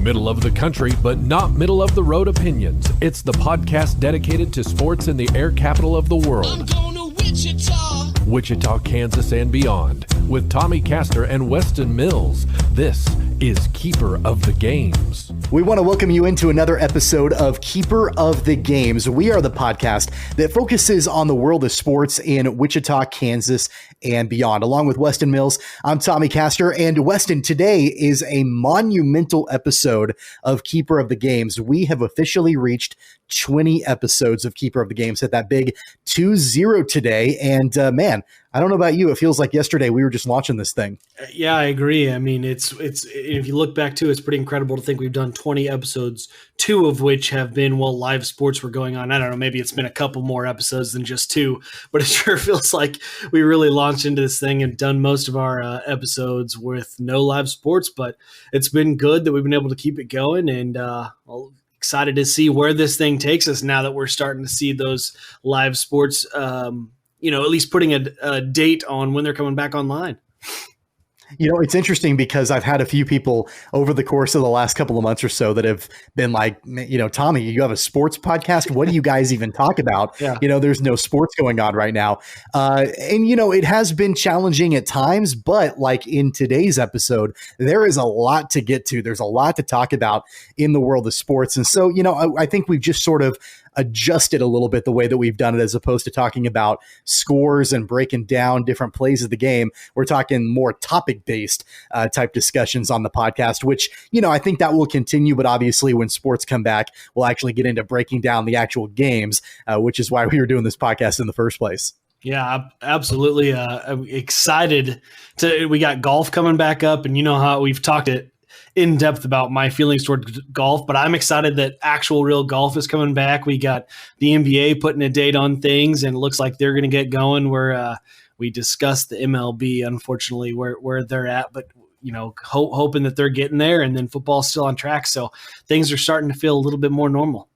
Middle of the country, but not middle of the road opinions. It's the podcast dedicated to sports in the air capital of the world. I'm going to Wichita. Wichita, Kansas, and beyond. With Tommy Castor and Weston Mills, this is Keeper of the Games. We want to welcome you into another episode of Keeper of the Games. We are the podcast that focuses on the world of sports in Wichita, Kansas, and beyond. Along with Weston Mills, I'm Tommy Castor. And Weston, today is a monumental episode of Keeper of the Games. We have officially reached 20 episodes of Keeper of the Games, at that big 2-0 today. And man, I don't know about you, it feels like yesterday we were just launching this thing. Yeah, I agree. I mean, it's if you look back to it, it's pretty incredible to think we've done 20 episodes, 2 of which have been while live sports were going on. I don't know, maybe it's been a couple more episodes than just 2, but it sure feels like we really launched into this thing and done most of our episodes with no live sports. But it's been good that we've been able to keep it going, and excited to see where this thing takes us now that we're starting to see those live sports, at least putting a date on when they're coming back online. You know, it's interesting because I've had a few people over the course of the last couple of months or so that have been like, Tommy, you have a sports podcast. What do you guys even talk about? Yeah. There's no sports going on right now. It has been challenging at times, but like in today's episode, there is a lot to get to. There's a lot to talk about in the world of sports. And so, I think we've just sort of adjusted a little bit the way that we've done it, as opposed to talking about scores and breaking down different plays of the game. We're talking more topic-based type discussions on the podcast, which, I think that will continue. But obviously when sports come back, we'll actually get into breaking down the actual games, which is why we were doing this podcast in the first place. Yeah, absolutely. I'm excited we got golf coming back up, and you know how we've talked it in depth about my feelings toward golf, but I'm excited that actual real golf is coming back. We got the NBA putting a date on things, and it looks like they're going to get going. Where we discussed the MLB, unfortunately, where they're at, but hoping that they're getting there, and then football's still on track, so things are starting to feel a little bit more normal.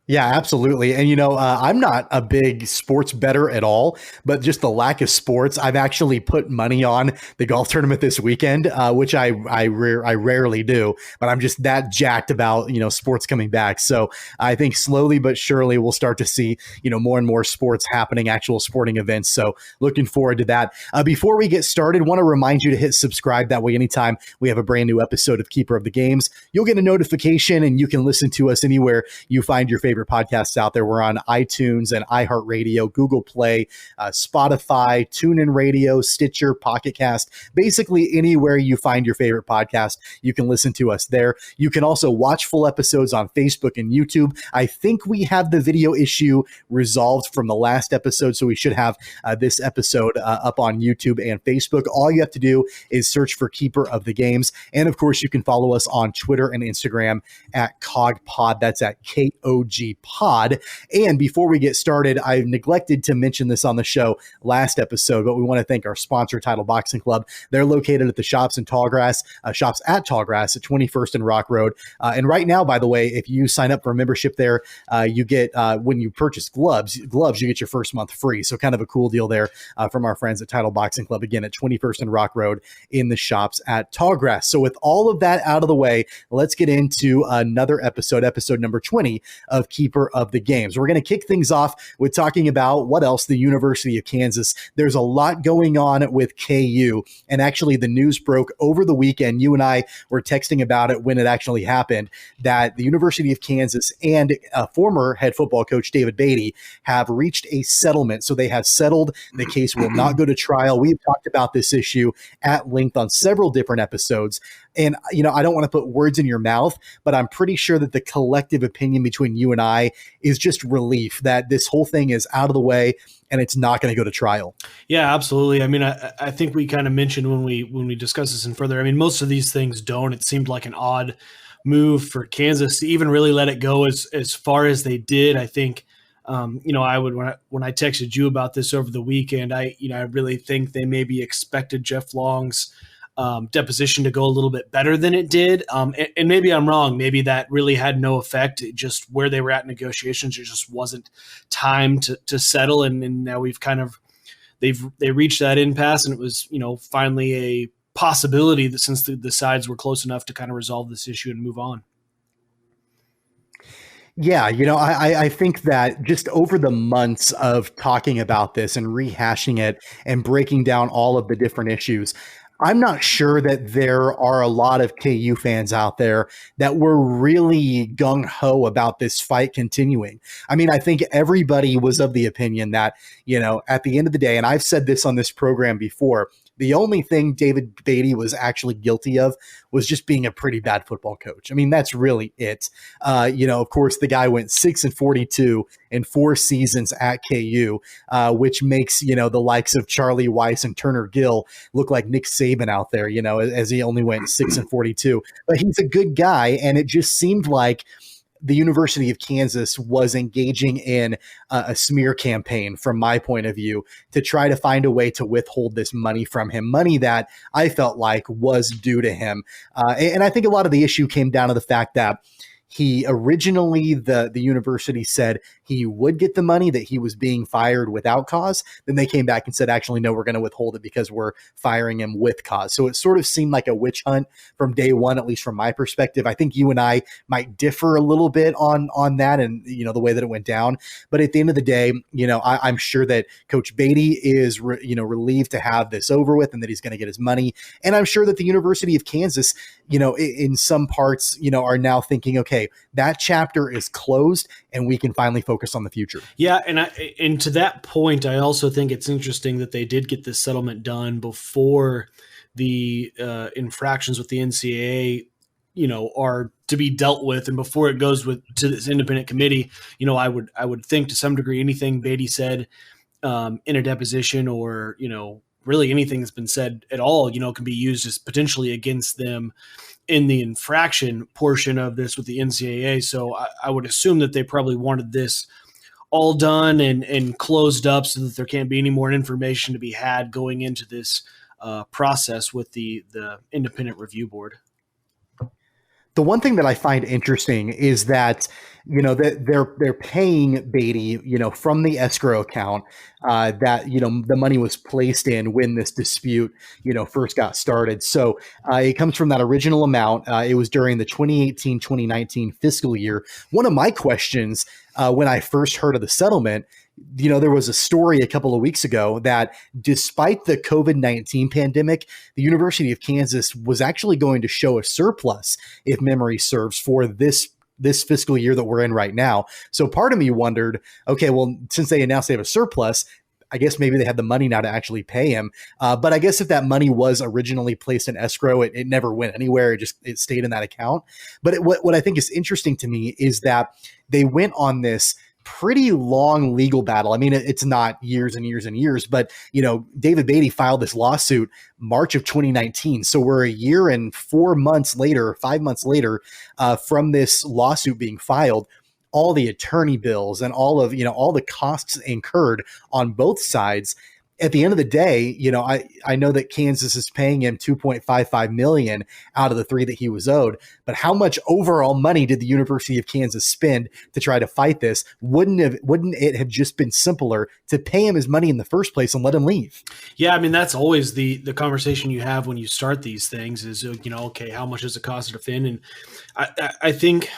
Yeah, absolutely. And, I'm not a big sports bettor at all, but just the lack of sports, I've actually put money on the golf tournament this weekend, which I rarely do, but I'm just that jacked about, sports coming back. So I think slowly but surely we'll start to see, more and more sports happening, actual sporting events. So looking forward to that. Before we get started, want to remind you to hit subscribe. That way, anytime we have a brand new episode of Keeper of the Games, you'll get a notification and you can listen to us anywhere you find your favorite podcasts out there. We're on iTunes and iHeartRadio, Google Play, Spotify, TuneIn Radio, Stitcher, Pocket Cast, basically anywhere you find your favorite podcast, you can listen to us there. You can also watch full episodes on Facebook and YouTube. I think we have the video issue resolved from the last episode, so we should have this episode up on YouTube and Facebook. All you have to do is search for Keeper of the Games. And of course, you can follow us on Twitter and Instagram at COGPod. That's at KOG Pod. And before we get started, I neglected to mention this on the show last episode, but we want to thank our sponsor, Title Boxing Club. They're located at the shops at Tallgrass at 21st and Rock Road. And right now, by the way, if you sign up for a membership there, you get, when you purchase gloves, you get your first month free. So kind of a cool deal there from our friends at Title Boxing Club, again, at 21st and Rock Road in the shops at Tallgrass. So with all of that out of the way, let's get into another episode number 20 of Keeper of the Games. We're going to kick things off with talking about what else, the University of Kansas. There's a lot going on with KU, and actually the news broke over the weekend. You and I were texting about it when it actually happened, that the University of Kansas and former head football coach David Beaty have reached a settlement. So they have settled. The case will not go to trial. We've talked about this issue at length on several different episodes. And, I don't want to put words in your mouth, but I'm pretty sure that the collective opinion between you and I is just relief that this whole thing is out of the way and it's not going to go to trial. Yeah, absolutely. I mean, I think we kind of mentioned when we discuss this in further, I mean, most of these things don't. It seemed like an odd move for Kansas to even really let it go as far as they did. I think, I would, when I texted you about this over the weekend, I really think they maybe expected Jeff Long's deposition to go a little bit better than it did. And maybe I'm wrong. Maybe that really had no effect. It just where they were at negotiations, it just wasn't time to settle. And now we've kind of, they reached that impasse, and it was, finally possibility that since the sides were close enough to kind of resolve this issue and move on. Yeah, I think that just over the months of talking about this and rehashing it and breaking down all of the different issues, I'm not sure that there are a lot of KU fans out there that were really gung-ho about this fight continuing. I mean, I think everybody was of the opinion that, at the end of the day, and I've said this on this program before, the only thing David Beaty was actually guilty of was just being a pretty bad football coach. I mean, that's really it. Of course, the guy went 6-42 in 4 seasons at KU, which makes, the likes of Charlie Weiss and Turner Gill look like Nick Saban out there, as he only went 6-42. But he's a good guy, and it just seemed like the University of Kansas was engaging in a smear campaign, from my point of view, to try to find a way to withhold this money from him, money that I felt like was due to him. And I think a lot of the issue came down to the fact that he originally, the university said he would get the money, that he was being fired without cause. Then they came back and said, actually, no, we're going to withhold it because we're firing him with cause. So it sort of seemed like a witch hunt from day one, at least from my perspective. I think you and I might differ a little bit on that and, the way that it went down. But at the end of the day, I'm sure that Coach Beaty is, relieved to have this over with and that he's going to get his money. And I'm sure that the University of Kansas, in some parts, are now thinking, okay, that chapter is closed and we can finally focus on the future. Yeah. And to that point, I also think it's interesting that they did get this settlement done before the infractions with the NCAA, are to be dealt with. And before it goes to this independent committee, I would think to some degree, anything Beaty said in a deposition or, really anything that's been said at all, can be used as potentially against them in the infraction portion of this with the NCAA. So I would assume that they probably wanted this all done and closed up so that there can't be any more information to be had going into this process with the independent review board. The one thing that I find interesting is that, that they're paying Beaty, from the escrow account that, the money was placed in when this dispute, first got started. So it comes from that original amount. It was during the 2018-2019 fiscal year. One of my questions when I first heard of the settlement, there was a story a couple of weeks ago that despite the COVID-19 pandemic, the University of Kansas was actually going to show a surplus, if memory serves, for this fiscal year that we're in right now. So part of me wondered, okay, well, since they announced they have a surplus, I guess maybe they had the money now to actually pay him. But I guess if that money was originally placed in escrow, it never went anywhere. It stayed in that account. But what I think is interesting to me is that they went on this pretty long legal battle. I mean, it's not years and years and years, but, David Beaty filed this lawsuit March of 2019. So we're a year and 4 months later, 5 months later, from this lawsuit being filed. All the attorney bills and all the costs incurred on both sides. At the end of the day, I know that Kansas is paying him $2.55 million out of the $3 million that he was owed. But how much overall money did the University of Kansas spend to try to fight this? Wouldn't it have just been simpler to pay him his money in the first place and let him leave? Yeah, I mean, that's always the conversation you have when you start these things is, okay, how much does it cost to defend? And I think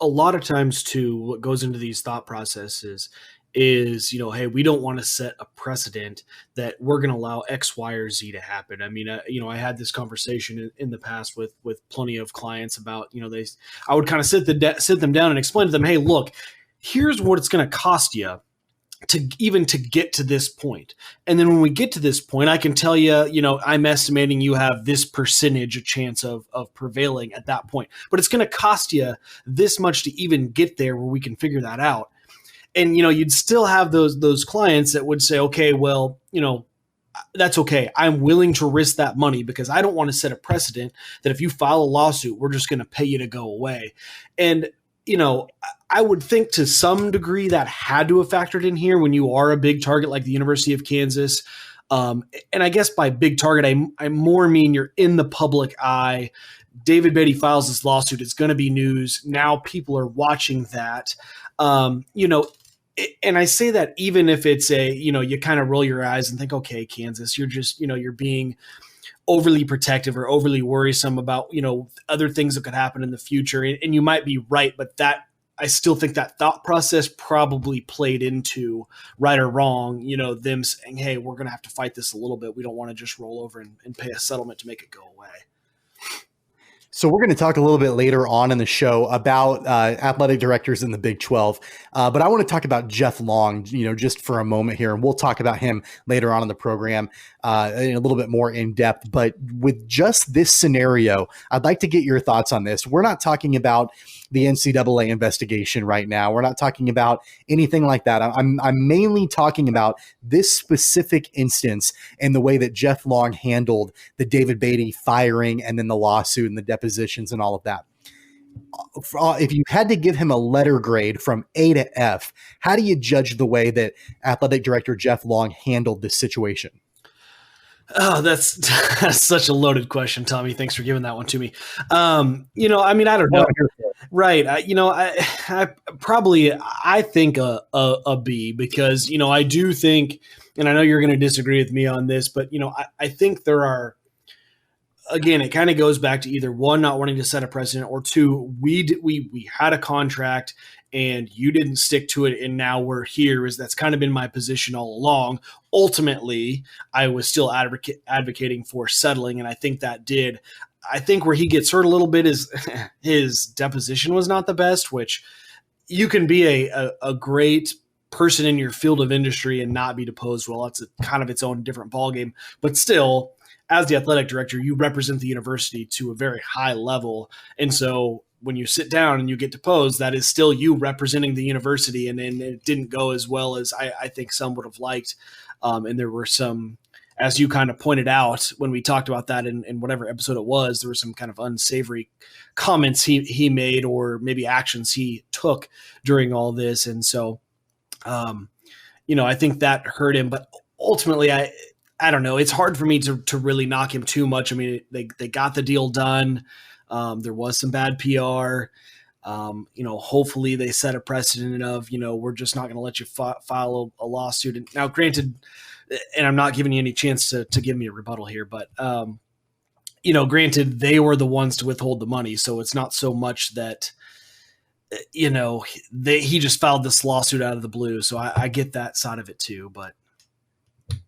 a lot of times too, what goes into these thought processes is, hey, we don't want to set a precedent that we're going to allow X, Y, or Z to happen. I mean, I had this conversation in the past with plenty of clients about, I would kind of sit them down and explain to them, hey, look, here's what it's going to cost you to get to this point. And then when we get to this point, I can tell you, I'm estimating you have this percentage a chance of prevailing at that point, but it's going to cost you this much to even get there where we can figure that out. And, you'd still have those clients that would say, okay, well, that's okay. I'm willing to risk that money because I don't want to set a precedent that if you file a lawsuit, we're just going to pay you to go away. And, I would think to some degree that had to have factored in here when you are a big target like the University of Kansas. And I guess by big target, I more mean you're in the public eye. David Beaty files this lawsuit. It's going to be news. Now people are watching that. And I say that even if it's you kind of roll your eyes and think, okay, Kansas, you're just, you're being overly protective or overly worrisome about, other things that could happen in the future. And you might be right, but I still think that thought process probably played into, right or wrong, them saying, hey, we're going to have to fight this a little bit. We don't want to just roll over and pay a settlement to make it go away. So we're going to talk a little bit later on in the show about athletic directors in the Big 12. But I want to talk about Jeff Long, just for a moment here. And we'll talk about him later on in the program in a little bit more in depth. But with just this scenario, I'd like to get your thoughts on this. We're not talking about the NCAA investigation right now. We're not talking about anything like that. I'm mainly talking about this specific instance and the way that Jeff Long handled the David Beaty firing and then the lawsuit and the depositions and all of that. If you had to give him a letter grade from A to F, how do you judge the way that athletic director Jeff Long handled this situation? Oh, that's such a loaded question, Tommy. Thanks for giving that one to me. I don't know. Right. I probably think a B, because, I do think, and I know you're going to disagree with me on this, but, I think there are, again, it kind of goes back to either one, not wanting to set a precedent, or two, we had a contract and you didn't stick to it, and now we're here. That's kind of been my position all along. Ultimately, I was still advocating for settling, and I think that did. I think where he gets hurt a little bit is his deposition was not the best, which you can be a great person in your field of industry and not be deposed. Well, it's kind of its own different ballgame, but still, as the athletic director, you represent the university to a very high level. And so when you sit down and you get deposed, that is still you representing the university. And it didn't go as well as I think some would have liked. And there were some, as you kind of pointed out, when we talked about that in whatever episode it was, there were some kind of unsavory comments he made, or maybe actions he took during all this. And so, I think that hurt him. But ultimately, I don't know. It's hard for me to really knock him too much. I mean, they got the deal done. There was some bad PR. Hopefully they set a precedent of, we're just not going to let you file a lawsuit. And now, granted, and I'm not giving you any chance to give me a rebuttal here, but, granted, they were the ones to withhold the money. So it's not so much that, he just filed this lawsuit out of the blue. So I get that side of it too, but.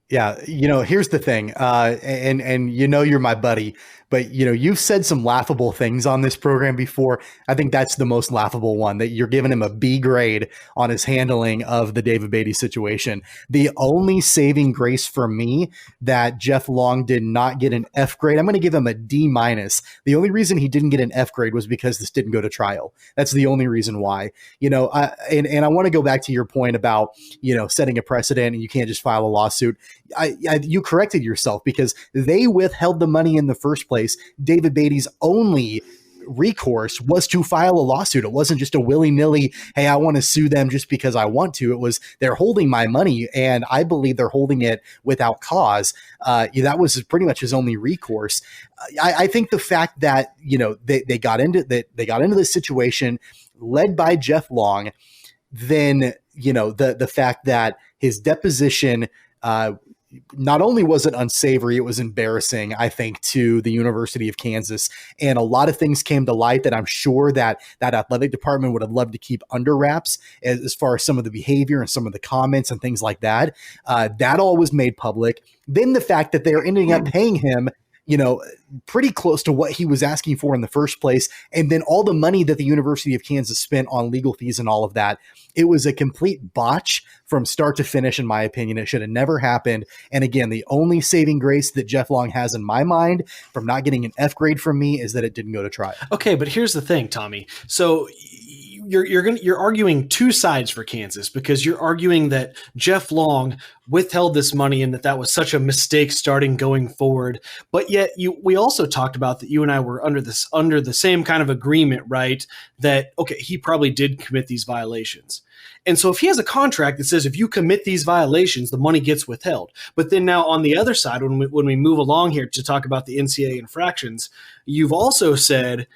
Yeah. Here's the thing. And you're my buddy, but you've said some laughable things on this program before. I think that's the most laughable one, that you're giving him a B grade on his handling of the David Beaty situation. The only saving grace for me that Jeff Long did not get an F grade, I'm going to give him a D minus. The only reason he didn't get an F grade was because this didn't go to trial. That's the only reason why, and I want to go back to your point about, setting a precedent and you can't just file a lawsuit. You corrected yourself, because they withheld the money in the first place. David Beaty's only recourse was to file a lawsuit. It wasn't just a willy-nilly, hey, I want to sue them just because I want to. It was, they're holding my money, and I believe they're holding it without cause. That was pretty much his only recourse. I think the fact that, they got into this situation led by Jeff Long, then, the fact that his deposition, not only was it unsavory, it was embarrassing, I think, to the University of Kansas. And a lot of things came to light that I'm sure that athletic department would have loved to keep under wraps, as far as some of the behavior and some of the comments and things like that. That all was made public. Then the fact that they're ending up paying him, pretty close to what he was asking for in the first place. And then all the money that the University of Kansas spent on legal fees and all of that. It was a complete botch from start to finish, in my opinion. It should have never happened. And again, the only saving grace that Jeff Long has in my mind from not getting an F grade from me is that it didn't go to trial. Okay, but here's the thing, Tommy. So you're arguing two sides for Kansas, because you're arguing that Jeff Long withheld this money and that was such a mistake starting going forward. But yet we also talked about that you and I were under the same kind of agreement, right? That, okay, he probably did commit these violations. And so if he has a contract that says if you commit these violations, the money gets withheld. But then now on the other side, when we move along here to talk about the NCAA infractions, you've also said,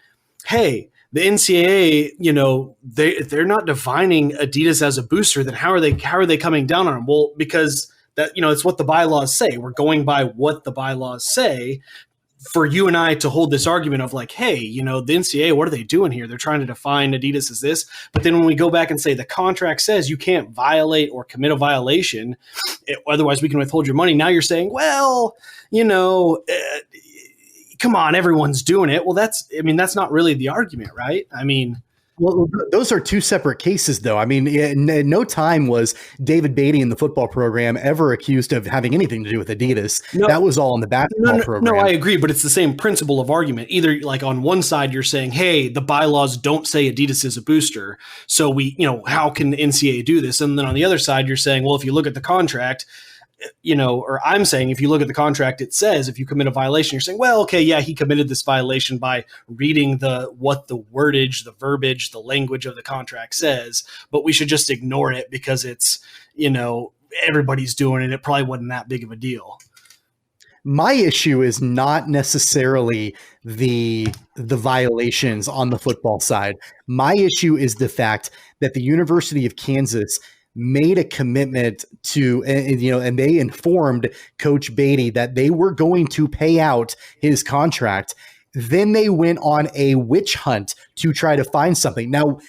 hey, the NCAA, they're not defining Adidas as a booster. Then how are they coming down on them? Well, because that, it's what the bylaws say. We're going by what the bylaws say. for you and I to hold this argument of like, hey, the NCAA, what are they doing here? They're trying to define Adidas as this. But then when we go back and say the contract says you can't violate or commit a violation, otherwise we can withhold your money. Now you're saying, well, come on, everyone's doing it. Well, that's not really the argument, right? Well, those are two separate cases, though. In no time was David Beaty in the football program ever accused of having anything to do with Adidas. No, that was all in the basketball program. No, I agree, but it's the same principle of argument. Either like on one side, you're saying, hey, the bylaws don't say Adidas is a booster, so how can NCAA do this? And then on the other side, you're saying, well, if you look at the contract, or I'm saying if you look at the contract, it says if you commit a violation, you're saying, well, okay, yeah, he committed this violation by reading what the wordage, the verbiage, the language of the contract says, but we should just ignore it because it's, everybody's doing it. It probably wasn't that big of a deal. My issue is not necessarily the violations on the football side. My issue is the fact that the University of Kansas made a commitment to, and they informed Coach Beaty that they were going to pay out his contract. Then they went on a witch hunt to try to find something. Now,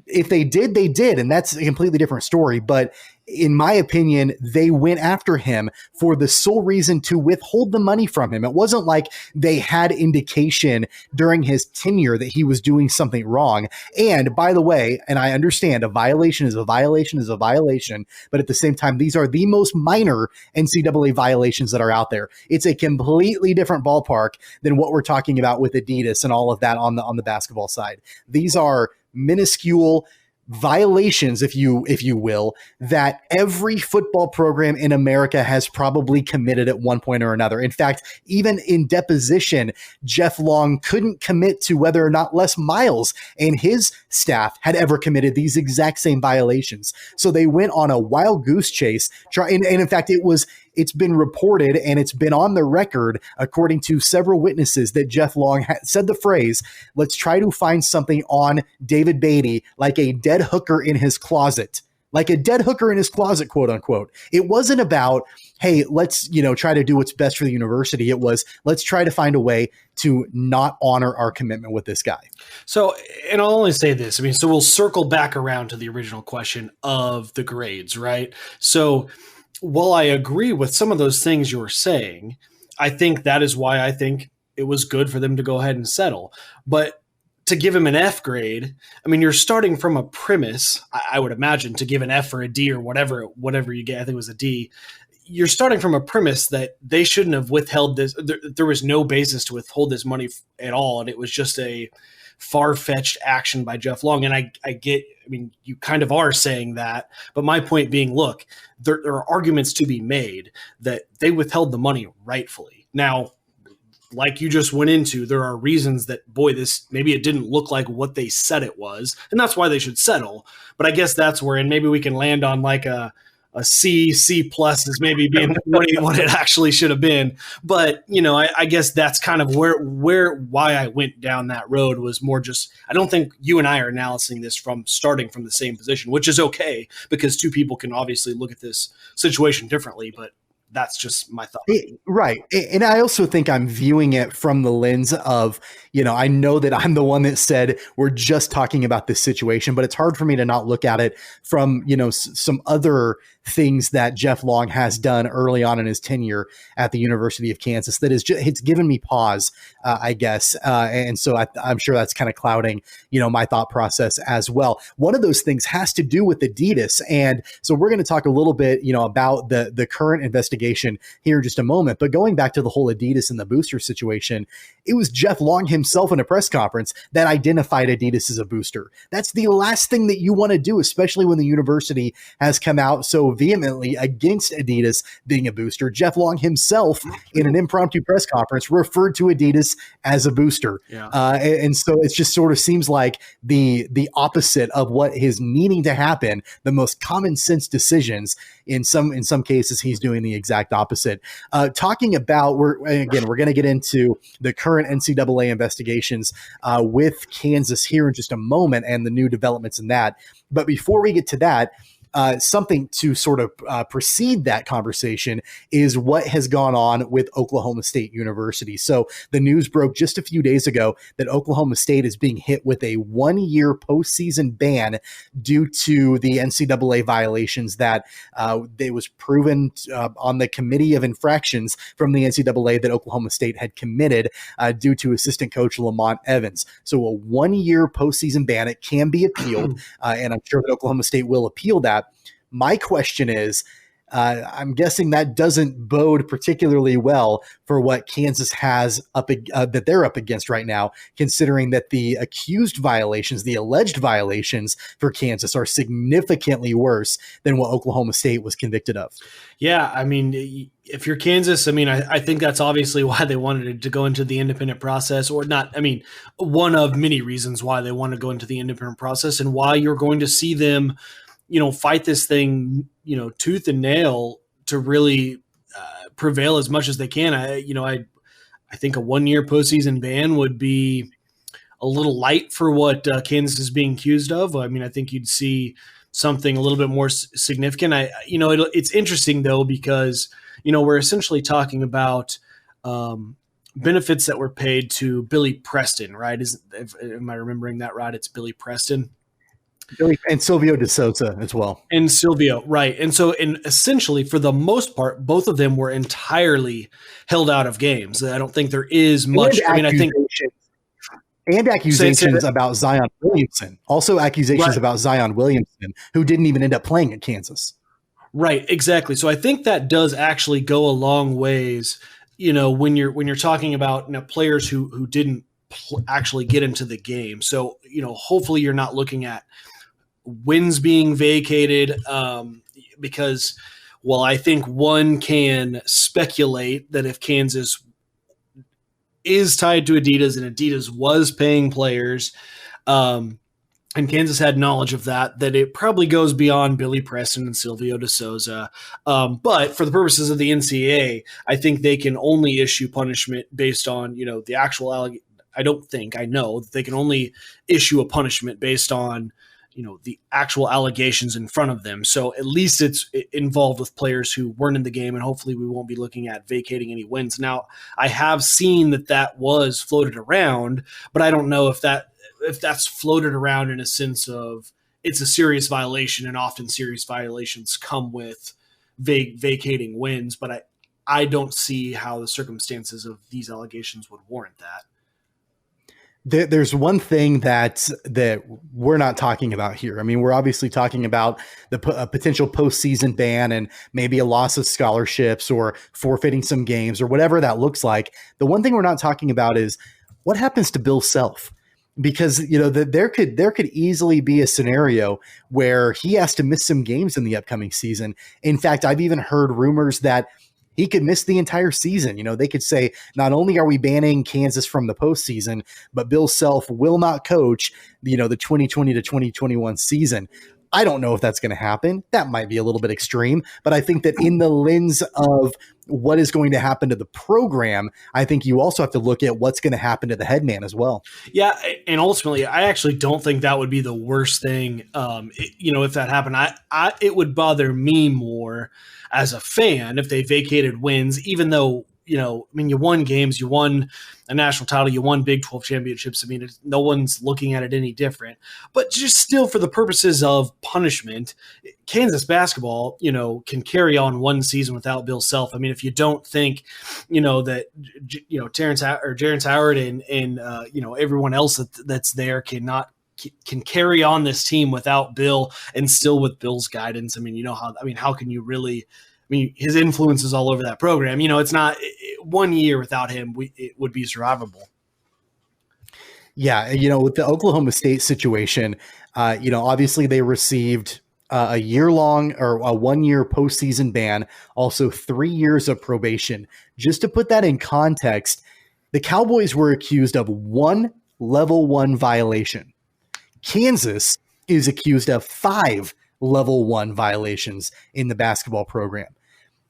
if they did, they did, and that's a completely different story. But in my opinion, they went after him for the sole reason to withhold the money from him. It wasn't like they had indication during his tenure that he was doing something wrong. And by the way, and I understand a violation is a violation is a violation, but at the same time, these are the most minor NCAA violations that are out there. It's a completely different ballpark than what we're talking about with Adidas and all of that on the basketball side. These are minuscule violations, if you will, that every football program in America has probably committed at one point or another. In fact, even in deposition, Jeff Long couldn't commit to whether or not Les Miles and his staff had ever committed these exact same violations. So they went on a wild goose chase. And in fact, it's been reported and it's been on the record, according to several witnesses, that Jeff Long said the phrase, let's try to find something on David Beaty like a dead hooker in his closet. Like a dead hooker in his closet, quote unquote. It wasn't about, hey, let's, try to do what's best for the university. It was, let's try to find a way to not honor our commitment with this guy. So, and I'll only say this. So we'll circle back around to the original question of the grades, right? So while I agree with some of those things you were saying, I think that is why I think it was good for them to go ahead and settle. But to give him an F grade, you're starting from a premise, I would imagine, to give an F or a D or whatever you get. I think it was a D. You're starting from a premise that they shouldn't have withheld this. There was no basis to withhold this money at all. And it was just a far-fetched action by Jeff Long. And I get, you kind of are saying that, but my point being, look, there are arguments to be made that they withheld the money rightfully. Now, like you just went into, there are reasons that, maybe it didn't look like what they said it was, and that's why they should settle. But I guess that's where, and maybe we can land on like a C plus is maybe being what it actually should have been. But, I guess that's kind of why I went down that road was more just, I don't think you and I are analyzing this from starting from the same position, which is okay because two people can obviously look at this situation differently, but that's just my thought. Right. And I also think I'm viewing it from the lens of, I know that I'm the one that said we're just talking about this situation, but it's hard for me to not look at it from, some other things that Jeff Long has done early on in his tenure at the University of Kansas that it's given me pause, I guess. And so I'm sure that's kind of clouding, my thought process as well. One of those things has to do with Adidas. And so we're going to talk a little bit, about the current investigation here in just a moment. But going back to the whole Adidas and the booster situation, it was Jeff Long himself in a press conference that identified Adidas as a booster. That's the last thing that you want to do, especially when the university has come out so vehemently against Adidas being a booster. Jeff Long himself in an impromptu press conference referred to Adidas as a booster. Yeah. And so it just sort of seems like the opposite of what is needing to happen, the most common sense decisions. In some cases, he's doing the exact opposite. Talking about, we're going to get into the current NCAA investigations with Kansas here in just a moment and the new developments in that. But before we get to that, something to sort of precede that conversation is what has gone on with Oklahoma State University. So the news broke just a few days ago that Oklahoma State is being hit with a 1-year postseason ban due to the NCAA violations that it was proven on the Committee of Infractions from the NCAA that Oklahoma State had committed due to assistant coach Lamont Evans. So a 1-year postseason ban, it can be appealed, and I'm sure that Oklahoma State will appeal that. My question is, I'm guessing that doesn't bode particularly well for what Kansas has that they're up against right now, considering that the accused violations, the alleged violations for Kansas are significantly worse than what Oklahoma State was convicted of. Yeah, I mean, if you're Kansas, I mean, I think that's obviously why they wanted to go into the independent process, or not. I mean, one of many reasons why they want to go into the independent process and why you're going to see them, fight this thing, tooth and nail to really prevail as much as they can. I think a 1-year postseason ban would be a little light for what Kansas is being accused of. I mean, I think you'd see something a little bit more significant. It's interesting though, because, we're essentially talking about benefits that were paid to Billy Preston, right? Am I remembering that right? It's Billy Preston. And Silvio De Souza as well. And Silvio, right. And so, essentially, for the most part, both of them were entirely held out of games. I don't think there is much. And accusations about Zion Williamson. Also accusations about Zion Williamson, who didn't even end up playing at Kansas. Right, exactly. So I think that does actually go a long ways, when you're talking about players who didn't actually get into the game. So, hopefully you're not looking at wins being vacated because, well, I think one can speculate that if Kansas is tied to Adidas and Adidas was paying players and Kansas had knowledge of that it probably goes beyond Billy Preston and Silvio De Souza. But for the purposes of the NCAA, I think they can only issue punishment based on, the actual I know that they can only issue a punishment based on, the actual allegations in front of them. So at least it's involved with players who weren't in the game, and hopefully we won't be looking at vacating any wins. Now, I have seen that was floated around, but I don't know if that's floated around in a sense of it's a serious violation, and often serious violations come with vacating wins. But I don't see how the circumstances of these allegations would warrant that. There's one thing that we're not talking about here. I mean, we're obviously talking about a potential postseason ban and maybe a loss of scholarships or forfeiting some games or whatever that looks like. The one thing we're not talking about is what happens to Bill Self, because there could easily be a scenario where he has to miss some games in the upcoming season. In fact, I've even heard rumors that he could miss the entire season. They could say, not only are we banning Kansas from the postseason, but Bill Self will not coach, the 2020 to 2021 season. I don't know if that's going to happen. That might be a little bit extreme, but I think that in the lens of what is going to happen to the program, I think you also have to look at what's going to happen to the head man as well. Yeah, and ultimately, I actually don't think that would be the worst thing. If that happened, it would bother me more as a fan if they vacated wins, even though, you won games, you won a national title, you won Big 12 championships. I mean, no one's looking at it any different. But just still, for the purposes of punishment, Kansas basketball, can carry on one season without Bill Self. I mean, if you don't think, that, Terrence Howard and everyone else that's there can carry on this team without Bill and still with Bill's guidance. I mean, how can you really? I mean, his influence is all over that program. It's not 1 year without him. It would be survivable. Yeah. With the Oklahoma State situation, obviously they received a 1-year postseason ban, also 3 years of probation. Just to put that in context, the Cowboys were accused of one level 1 violation. Kansas is accused of 5 level 1 violations in the basketball program.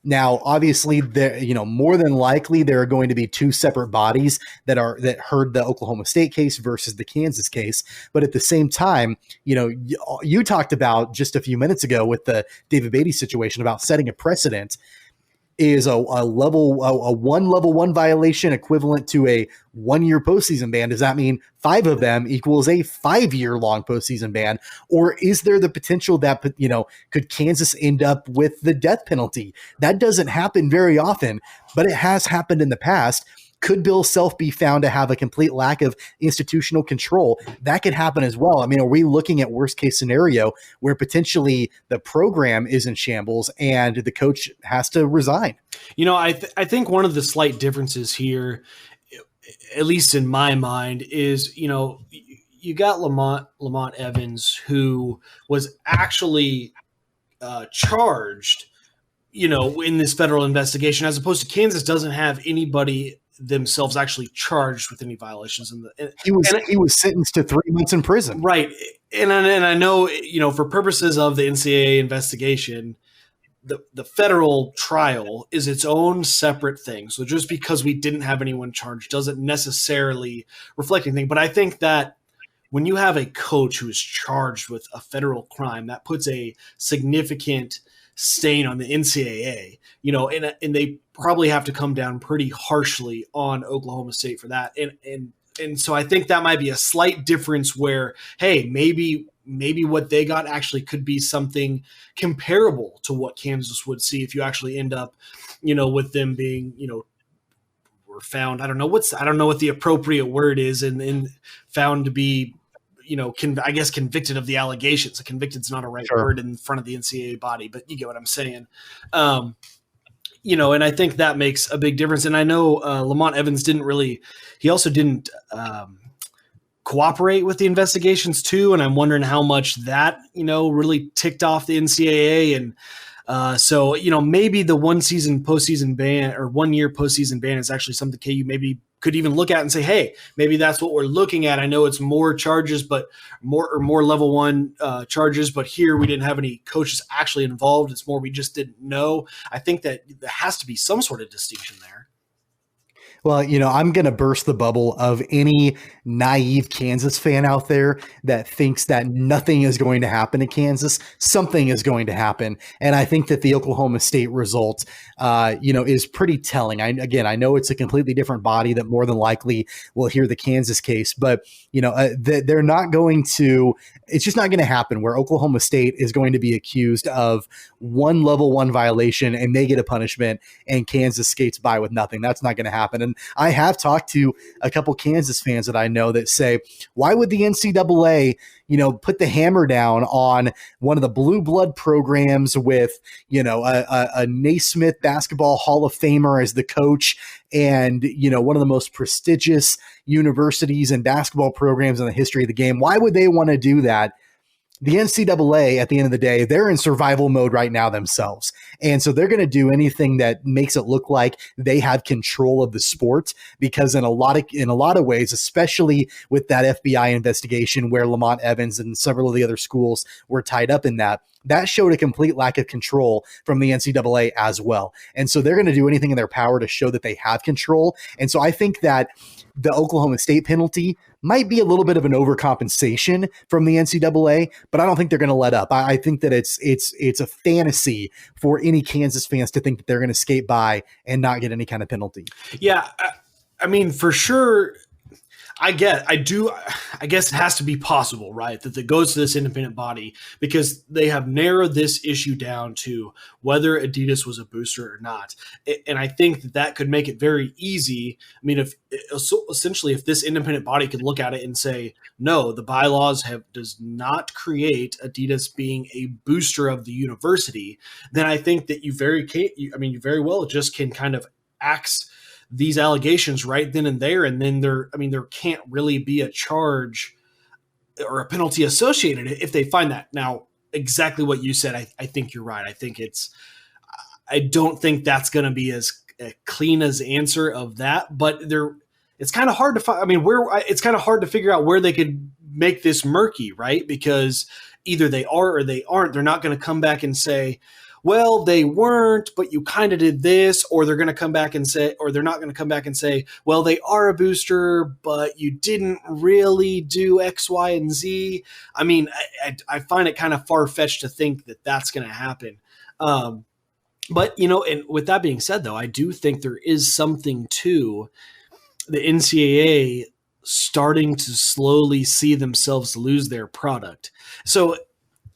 Now, obviously, there, more than likely there are going to be two separate bodies that heard the Oklahoma State case versus the Kansas case. But at the same time, you talked about just a few minutes ago with the David Beaty situation about setting a precedent. Is a level one violation equivalent to a 1 year postseason ban? Does that mean 5 of them equals a 5-year long postseason ban? Or is there the potential that, could Kansas end up with the death penalty? That doesn't happen very often, but it has happened in the past. Could Bill Self be found to have a complete lack of institutional control? That could happen as well. I mean, are we looking at worst case scenario where potentially the program is in shambles and the coach has to resign? I think one of the slight differences here, at least in my mind, is, you got Lamont Evans, who was actually charged, in this federal investigation, as opposed to Kansas doesn't have anybody themselves actually charged with any violations. He was sentenced to 3 months in prison. Right. And I know, for purposes of the NCAA investigation, the federal trial is its own separate thing. So just because we didn't have anyone charged doesn't necessarily reflect anything. But I think that when you have a coach who is charged with a federal crime, that puts a significant stain on the NCAA, and they probably have to come down pretty harshly on Oklahoma State for that. And so I think that might be a slight difference where, hey, maybe what they got actually could be something comparable to what Kansas would see if you actually end up, with them being, were found. I don't know what the appropriate word is, and found to be, I guess convicted of the allegations. Convicted's not a right word in front of the NCAA body, but you get what I'm saying. And I think that makes a big difference. And I know Lamont Evans also didn't cooperate with the investigations too. And I'm wondering how much that, really ticked off the NCAA. And so, maybe the 1 season postseason ban or 1 year postseason ban is actually something KU maybe could even look at and say, hey, maybe that's what we're looking at. I know it's more charges, but more level 1 charges, but here we didn't have any coaches actually involved. It's more we just didn't know. I think that there has to be some sort of distinction there. Well, I'm going to burst the bubble of any naive Kansas fan out there that thinks that nothing is going to happen to Kansas. Something is going to happen. And I think that the Oklahoma State result, is pretty telling. I know it's a completely different body that more than likely will hear the Kansas case, but, they're not going to – it's just not going to happen where Oklahoma State is going to be accused of one level 1 violation and they get a punishment and Kansas skates by with nothing. That's not going to happen. And I have talked to a couple Kansas fans that I know that say, why would the NCAA, put the hammer down on one of the blue blood programs with, a Naismith basketball Hall of Famer as the coach and, one of the most prestigious universities and basketball programs in the history of the game? Why would they want to do that? The NCAA, at the end of the day, they're in survival mode right now themselves. And so they're going to do anything that makes it look like they have control of the sport, because in a lot of ways, especially with that FBI investigation where Lamont Evans and several of the other schools were tied up in that showed a complete lack of control from the NCAA as well. And so they're going to do anything in their power to show that they have control. And so I think that the Oklahoma State penalty might be a little bit of an overcompensation from the NCAA, but I don't think they're going to let up. I think that it's a fantasy for any Kansas fans to think that they're going to skate by and not get any kind of penalty. Yeah, I mean, for sure. I guess it has to be possible, right, that it goes to this independent body, because they have narrowed this issue down to whether Adidas was a booster or not. And I think that could make it very easy. I mean, if this independent body could look at it and say, no, the bylaws does not create Adidas being a booster of the university, then I think that you very well just can kind of axe these allegations right then and there. And then there can't really be a charge or a penalty associated if they find that. Now, exactly what you said, I think you're right. I don't think that's going to be as clean as answer of that, but it's kind of hard to find. I mean, it's kind of hard to figure out where they could make this murky, right? Because either they are or they aren't. They're not going to come back and say, well, they weren't, but you kind of did this, or they're going to come back and say, or they're not going to come back and say, well, they are a booster, but you didn't really do X, Y, and Z. I mean, I find it kind of far-fetched to think that that's going to happen. But, and with that being said, though, I do think there is something to the NCAA starting to slowly see themselves lose their product. So,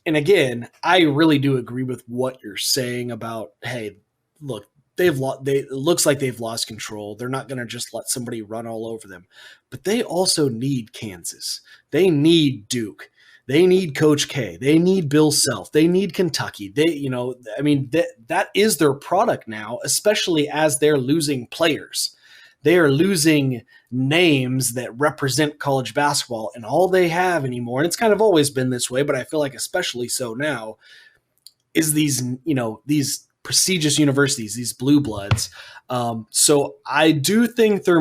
and again, I really do agree with what you're saying about, hey, look, it looks like they've lost control. They're not going to just let somebody run all over them. But they also need Kansas. They need Duke. They need Coach K. They need Bill Self. They need Kentucky. That is their product now, especially as they're losing players. They are losing names that represent college basketball, and all they have anymore, and it's kind of always been this way, but I feel like especially so now, is these prestigious universities, these blue bloods. So I do think it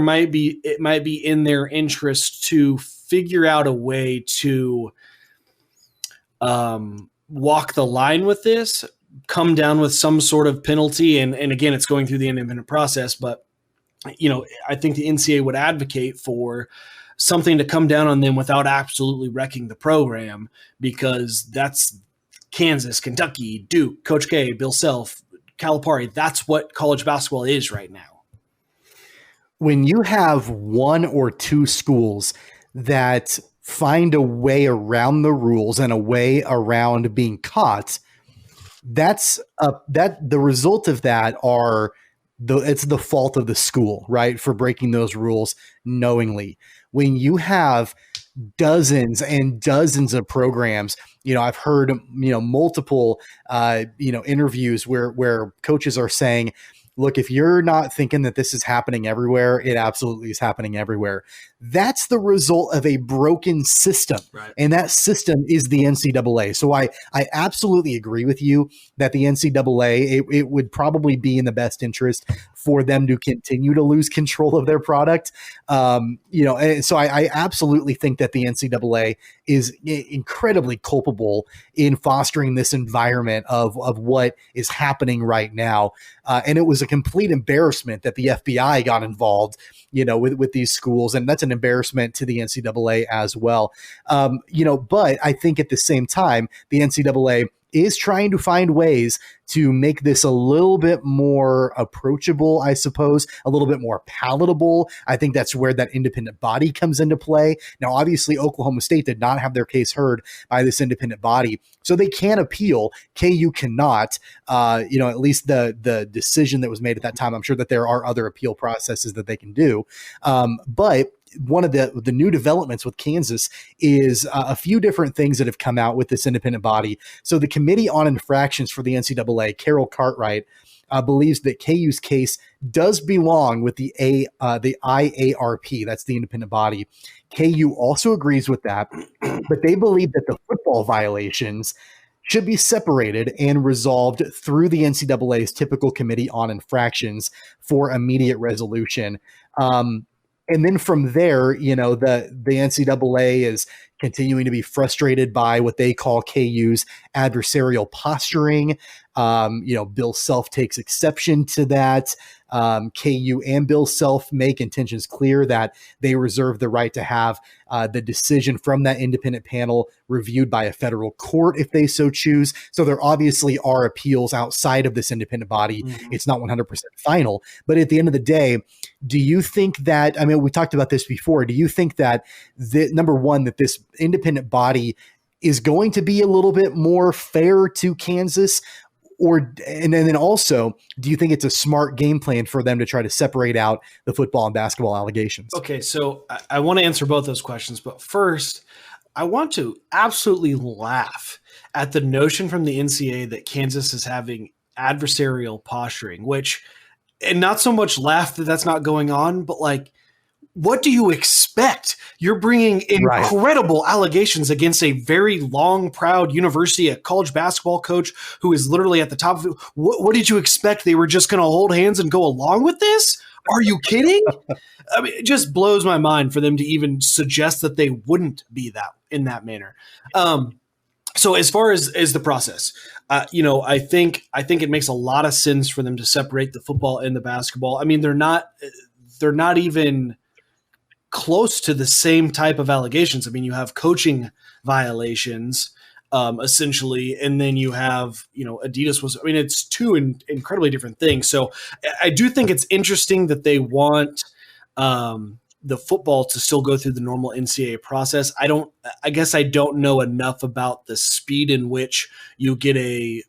might be in their interest to figure out a way to walk the line with this, come down with some sort of penalty, and again, it's going through the independent process, but I think the NCAA would advocate for something to come down on them without absolutely wrecking the program, because that's Kansas, Kentucky, Duke, Coach K, Bill Self, Calipari. That's what college basketball is right now. When you have one or two schools that find a way around the rules and a way around being caught, the result of that it's the fault of the school, right, for breaking those rules knowingly. When you have dozens and dozens of programs, I've heard, multiple, interviews where coaches are saying, look, if you're not thinking that this is happening everywhere, it absolutely is happening everywhere. That's the result of a broken system. Right. And that system is the NCAA. So I absolutely agree with you that the NCAA, it would probably be in the best interest for them to continue to lose control of their product. And so I absolutely think that the NCAA is incredibly culpable in fostering this environment of what is happening right now. And it was a complete embarrassment that the FBI got involved, with these schools. And that's an embarrassment to the NCAA as well. But I think at the same time, the NCAA is trying to find ways to make this a little bit more approachable, I suppose, a little bit more palatable. I think that's where that independent body comes into play. Now, obviously, Oklahoma State did not have their case heard by this independent body, so they can appeal. KU cannot, at least the decision that was made at that time. I'm sure that there are other appeal processes that they can do. But one of the new developments with Kansas is a few different things that have come out with this independent body. So the Committee on Infractions for the NCAA, Carol Cartwright, believes that KU's case does belong with the IARP. That's the independent body. KU also agrees with that, but they believe that the football violations should be separated and resolved through the NCAA's typical Committee on Infractions for immediate resolution. And then from there, the NCAA is continuing to be frustrated by what they call KU's adversarial posturing. Bill Self takes exception to that. KU and Bill Self make intentions clear that they reserve the right to have the decision from that independent panel reviewed by a federal court if they so choose. So there obviously are appeals outside of this independent body. Mm-hmm. It's not 100% final. But at the end of the day, do you think that, we talked about this before, do you think that number one, that this independent body is going to be a little bit more fair to Kansas? And then also, do you think it's a smart game plan for them to try to separate out the football and basketball allegations? Okay, so I want to answer both those questions, but first, I want to absolutely laugh at the notion from the NCAA that Kansas is having adversarial posturing, and not so much laugh that that's not going on, but what do you expect? You're bringing incredible allegations against a very long, proud university, a college basketball coach who is literally at the top of it. What did you expect? They were just going to hold hands and go along with this? Are you kidding? It just blows my mind for them to even suggest that they wouldn't be that in that manner. So as far as the process, I think it makes a lot of sense for them to separate the football and the basketball. I mean, they're not even close to the same type of allegations. I mean, you have coaching violations, essentially, and then you have, Adidas was. I mean, it's two incredibly different things. So I do think it's interesting that they want the football to still go through the normal NCAA process. I guess I don't know enough about the speed in which you get a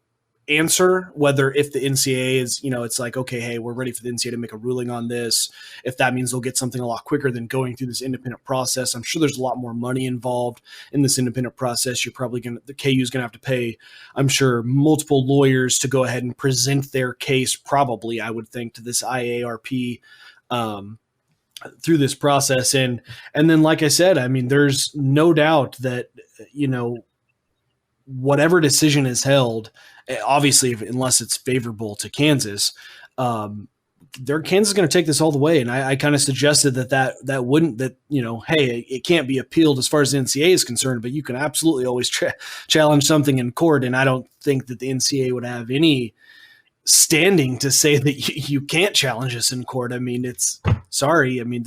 answer, whether if the NCAA is, it's like, okay, hey, we're ready for the NCAA to make a ruling on this. If that means they'll get something a lot quicker than going through this independent process. I'm sure there's a lot more money involved in this independent process. You're probably the KU is going to have to pay, I'm sure, multiple lawyers to go ahead and present their case, probably, I would think, to this IARP, through this process. And then, like I said, I mean, there's no doubt that, whatever decision is held, obviously, unless it's favorable to Kansas, Kansas is going to take this all the way. And I kind of suggested that wouldn't, hey, it can't be appealed as far as the NCAA is concerned, but you can absolutely always challenge something in court. And I don't think that the NCAA would have any standing to say that you can't challenge us in court. I mean, sorry. I mean,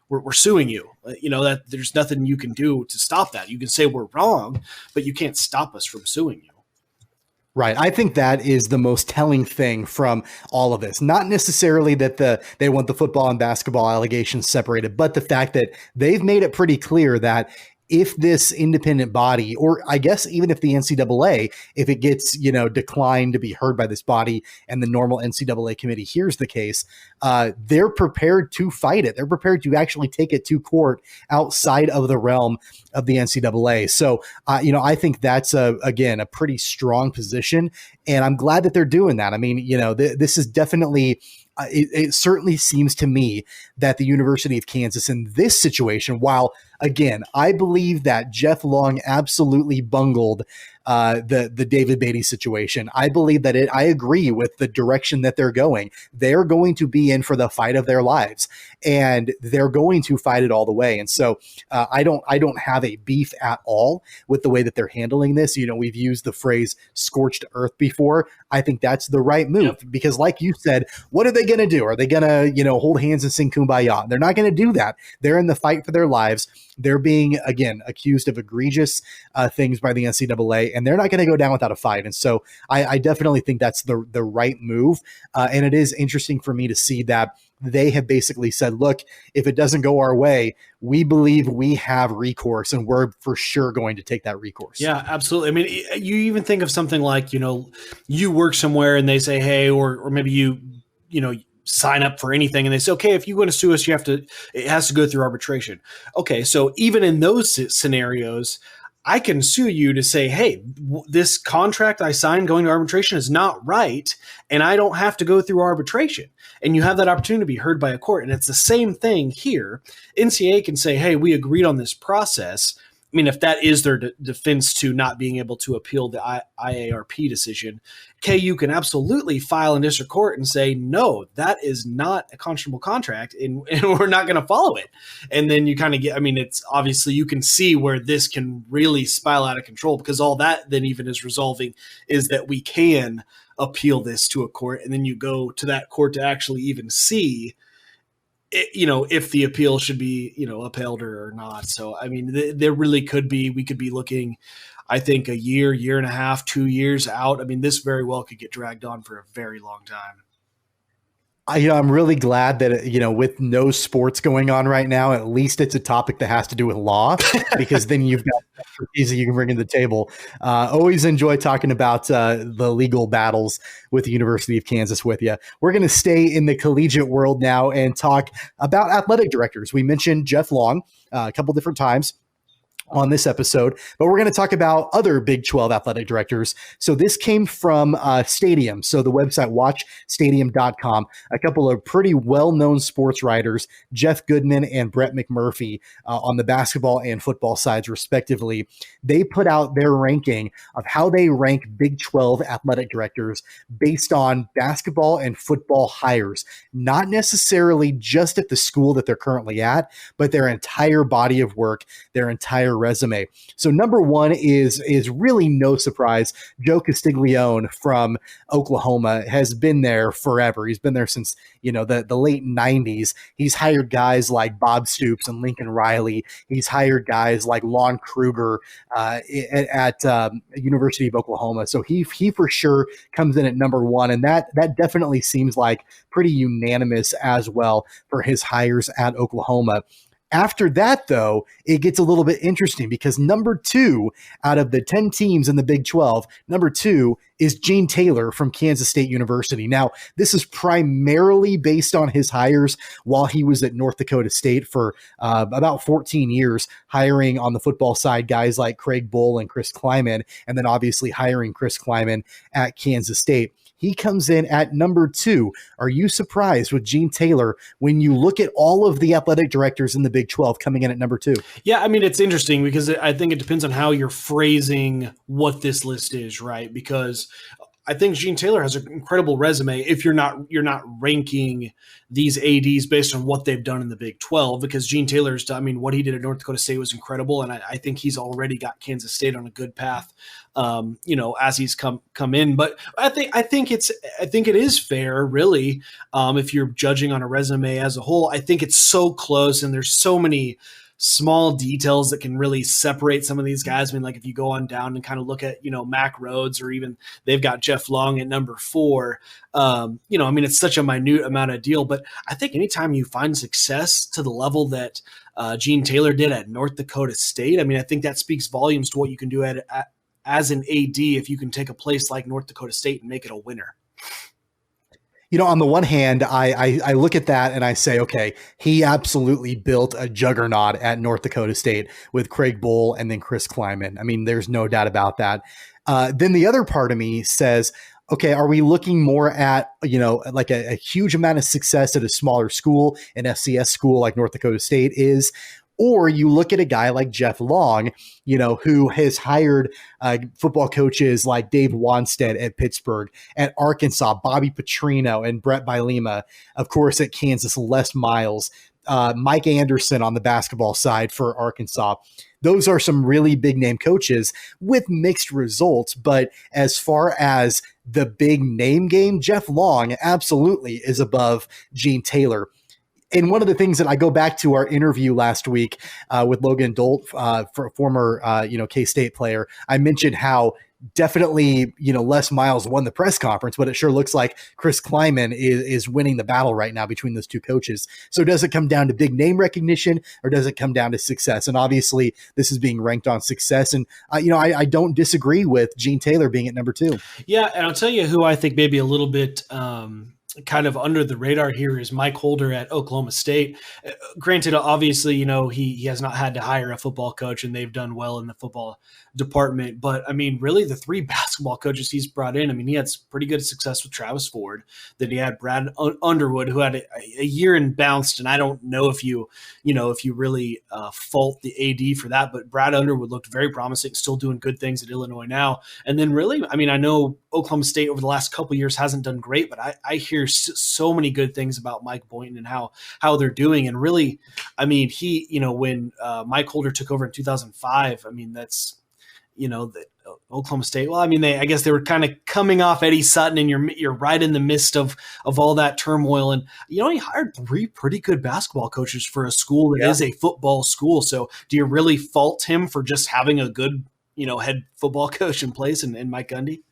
we're suing you, that there's nothing you can do to stop that. You can say we're wrong, but you can't stop us from suing you. Right. I think that is the most telling thing from all of this. Not necessarily that they want the football and basketball allegations separated, but the fact that they've made it pretty clear that if this independent body, or I guess even if the NCAA, if it gets, declined to be heard by this body and the normal NCAA committee hears the case, they're prepared to fight it. They're prepared to actually take it to court outside of the realm of the NCAA. So, I think that's again, a pretty strong position, and I'm glad that they're doing that. I mean, this is definitely, it certainly seems to me that the University of Kansas in this situation, while again, I believe that Jeff Long absolutely bungled the David Beaty situation. I believe that I agree with the direction that they're going. They're going to be in for the fight of their lives, and they're going to fight it all the way. And so I don't have a beef at all with the way that they're handling this. We've used the phrase scorched earth before. I think that's the right move because, like you said, what are they going to do? Are they going to, hold hands and sing Kumbaya? They're not going to do that. They're in the fight for their lives. They're being, again, accused of egregious things by the NCAA, and they're not going to go down without a fight. And so I definitely think that's the right move. And it is interesting for me to see that they have basically said, look, if it doesn't go our way, we believe we have recourse, and we're for sure going to take that recourse. Yeah, absolutely. I mean, you even think of something like, you work somewhere and they say, hey, or maybe you sign up for anything and they say, okay, if you want to sue us, it has to go through arbitration. Okay. So even in those scenarios, I can sue you to say, hey, this contract I signed going to arbitration is not right, and I don't have to go through arbitration. And you have that opportunity to be heard by a court. And it's the same thing here. NCAA can say, hey, we agreed on this process. I mean, if that is their defense to not being able to appeal the IARP decision, KU can absolutely file in district court and say, no, that is not a conscionable contract, and we're not going to follow it. And then you kind of get, I mean, it's obviously you can see where this can really spiral out of control, because all that then even is resolving is that we can appeal this to a court, and then you go to that court to actually even see if the appeal should be, upheld or not. So, I mean, there really we could be looking, I think, a year and a half, 2 years out. I mean, this very well could get dragged on for a very long time. I'm really glad that, with no sports going on right now, at least it's a topic that has to do with law, because then you've got expertise that you can bring to the table. Always enjoy talking about the legal battles with the University of Kansas with you. We're going to stay in the collegiate world now and talk about athletic directors. We mentioned Jeff Long a couple different times on this episode, but we're going to talk about other Big 12 athletic directors. So this came from Stadium. So the website watchstadium.com, a couple of pretty well-known sports writers, Jeff Goodman and Brett McMurphy, on the basketball and football sides respectively. They put out their ranking of how they rank Big 12 athletic directors based on basketball and football hires, not necessarily just at the school that they're currently at, but their entire body of work, their entire their resume. So number one is really no surprise. Joe Castiglione from Oklahoma has been there forever. He's been there since, the late 90s. He's hired guys like Bob Stoops and Lincoln Riley. He's hired guys like Lon Kruger at University of Oklahoma. So he for sure comes in at number one, and that definitely seems like pretty unanimous as well for his hires at Oklahoma. After that, though, it gets a little bit interesting because number two out of the 10 teams in the Big 12, number two is Gene Taylor from Kansas State University. Now, this is primarily based on his hires while he was at North Dakota State for about 14 years, hiring on the football side guys like Craig Bull and Chris Kleiman, and then obviously hiring Chris Kleiman at Kansas State. He comes in at number two. Are you surprised with Gene Taylor when you look at all of the athletic directors in the Big 12 coming in at number two? Yeah, I mean, it's interesting because I think it depends on how you're phrasing what this list is, right? Because I think Gene Taylor has an incredible resume if you're not ranking these ADs based on what they've done in the Big 12, because Gene Taylor's, what he did at North Dakota State was incredible, and I think he's already got Kansas State on a good path, as he's come in. But I think it is fair, really, if you're judging on a resume as a whole. I think it's so close, and there's so many small details that can really separate some of these guys. Like if you go on down and kind of look at, Mac Rhodes, or even they've got Jeff Long at number four. It's such a minute amount of deal, but I think anytime you find success to the level that Gene Taylor did at North Dakota State, I think that speaks volumes to what you can do as an AD if you can take a place like North Dakota State and make it a winner. On the one hand, I look at that and I say, okay, he absolutely built a juggernaut at North Dakota State with Craig Bull and then Chris Kleiman. There's no doubt about that. Then the other part of me says, okay, are we looking more at, like a huge amount of success at a smaller school, an FCS school like North Dakota State is? Or you look at a guy like Jeff Long, who has hired football coaches like Dave Wanstead at Pittsburgh, at Arkansas, Bobby Petrino and Brett Bielema, of course, at Kansas, Les Miles, Mike Anderson on the basketball side for Arkansas. Those are some really big name coaches with mixed results. But as far as the big name game, Jeff Long absolutely is above Gene Taylor. And one of the things that I go back to our interview last week with Logan Dolt, former K-State player, I mentioned how definitely Les Miles won the press conference, but it sure looks like Chris Kleiman is winning the battle right now between those two coaches. So does it come down to big name recognition, or does it come down to success? And obviously this is being ranked on success. And I don't disagree with Gene Taylor being at number two. Yeah, and I'll tell you who I think maybe a little bit kind of under the radar here is Mike Holder at Oklahoma State. Granted, obviously, he has not had to hire a football coach, and they've done well in the football department. But really the three basketball coaches he's brought in, he had pretty good success with Travis Ford. Then he had Brad Underwood, who had a year and bounced. And I don't know if you really fault the AD for that, but Brad Underwood looked very promising, still doing good things at Illinois now. And then really, I know Oklahoma State over the last couple of years hasn't done great, but I hear so many good things about Mike Boynton and how they're doing. And really, he, when Mike Holder took over in 2005, that's, that Oklahoma State. Well, I guess they were kind of coming off Eddie Sutton, and you're right in the midst of all that turmoil. And he hired three pretty good basketball coaches for a school that is a football school. So do you really fault him for just having a good, head football coach in place and Mike Gundy?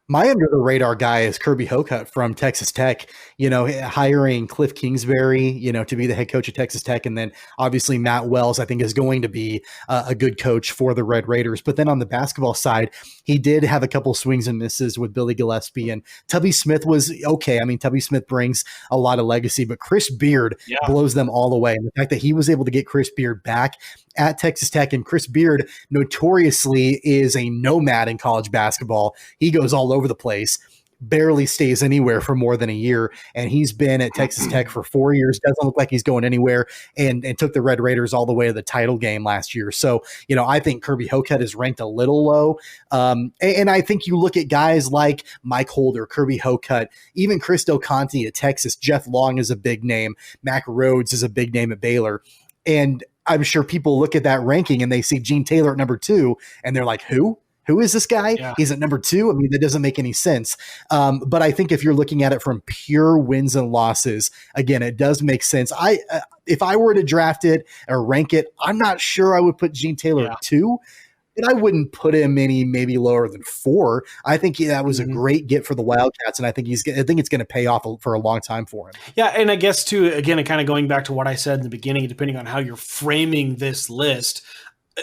My under the radar guy is Kirby Hocutt from Texas Tech, hiring Cliff Kingsbury, to be the head coach of Texas Tech. And then obviously Matt Wells, I think, is going to be a good coach for the Red Raiders. But then on the basketball side, he did have a couple swings and misses with Billy Gillespie, and Tubby Smith was okay. Tubby Smith brings a lot of legacy, but Chris Beard blows them all away. And the fact that he was able to get Chris Beard back at Texas Tech, and Chris Beard notoriously is a nomad in college basketball. He goes all over the place, barely stays anywhere for more than a year. And he's been at Texas Tech for 4 years. Doesn't look like he's going anywhere, and took the Red Raiders all the way to the title game last year. So, I think Kirby Hocutt is ranked a little low. And I think you look at guys like Mike Holder, Kirby Hocutt, even Chris Del Conte at Texas. Jeff Long is a big name. Mac Rhodes is a big name at Baylor. And I'm sure people look at that ranking and they see Gene Taylor at number 2 and they're like, who? Who is this guy? Yeah. He's at number 2. I mean, that doesn't make any sense. But I think if you're looking at it from pure wins and losses, again, it does make sense. If I were to draft it or rank it, I'm not sure I would put Gene Taylor at 2. And I wouldn't put him maybe lower than 4. I think that was a great get for the Wildcats, and I think it's going to pay off for a long time for him. Yeah, and I guess too, again, kind of going back to what I said in the beginning, depending on how you're framing this list,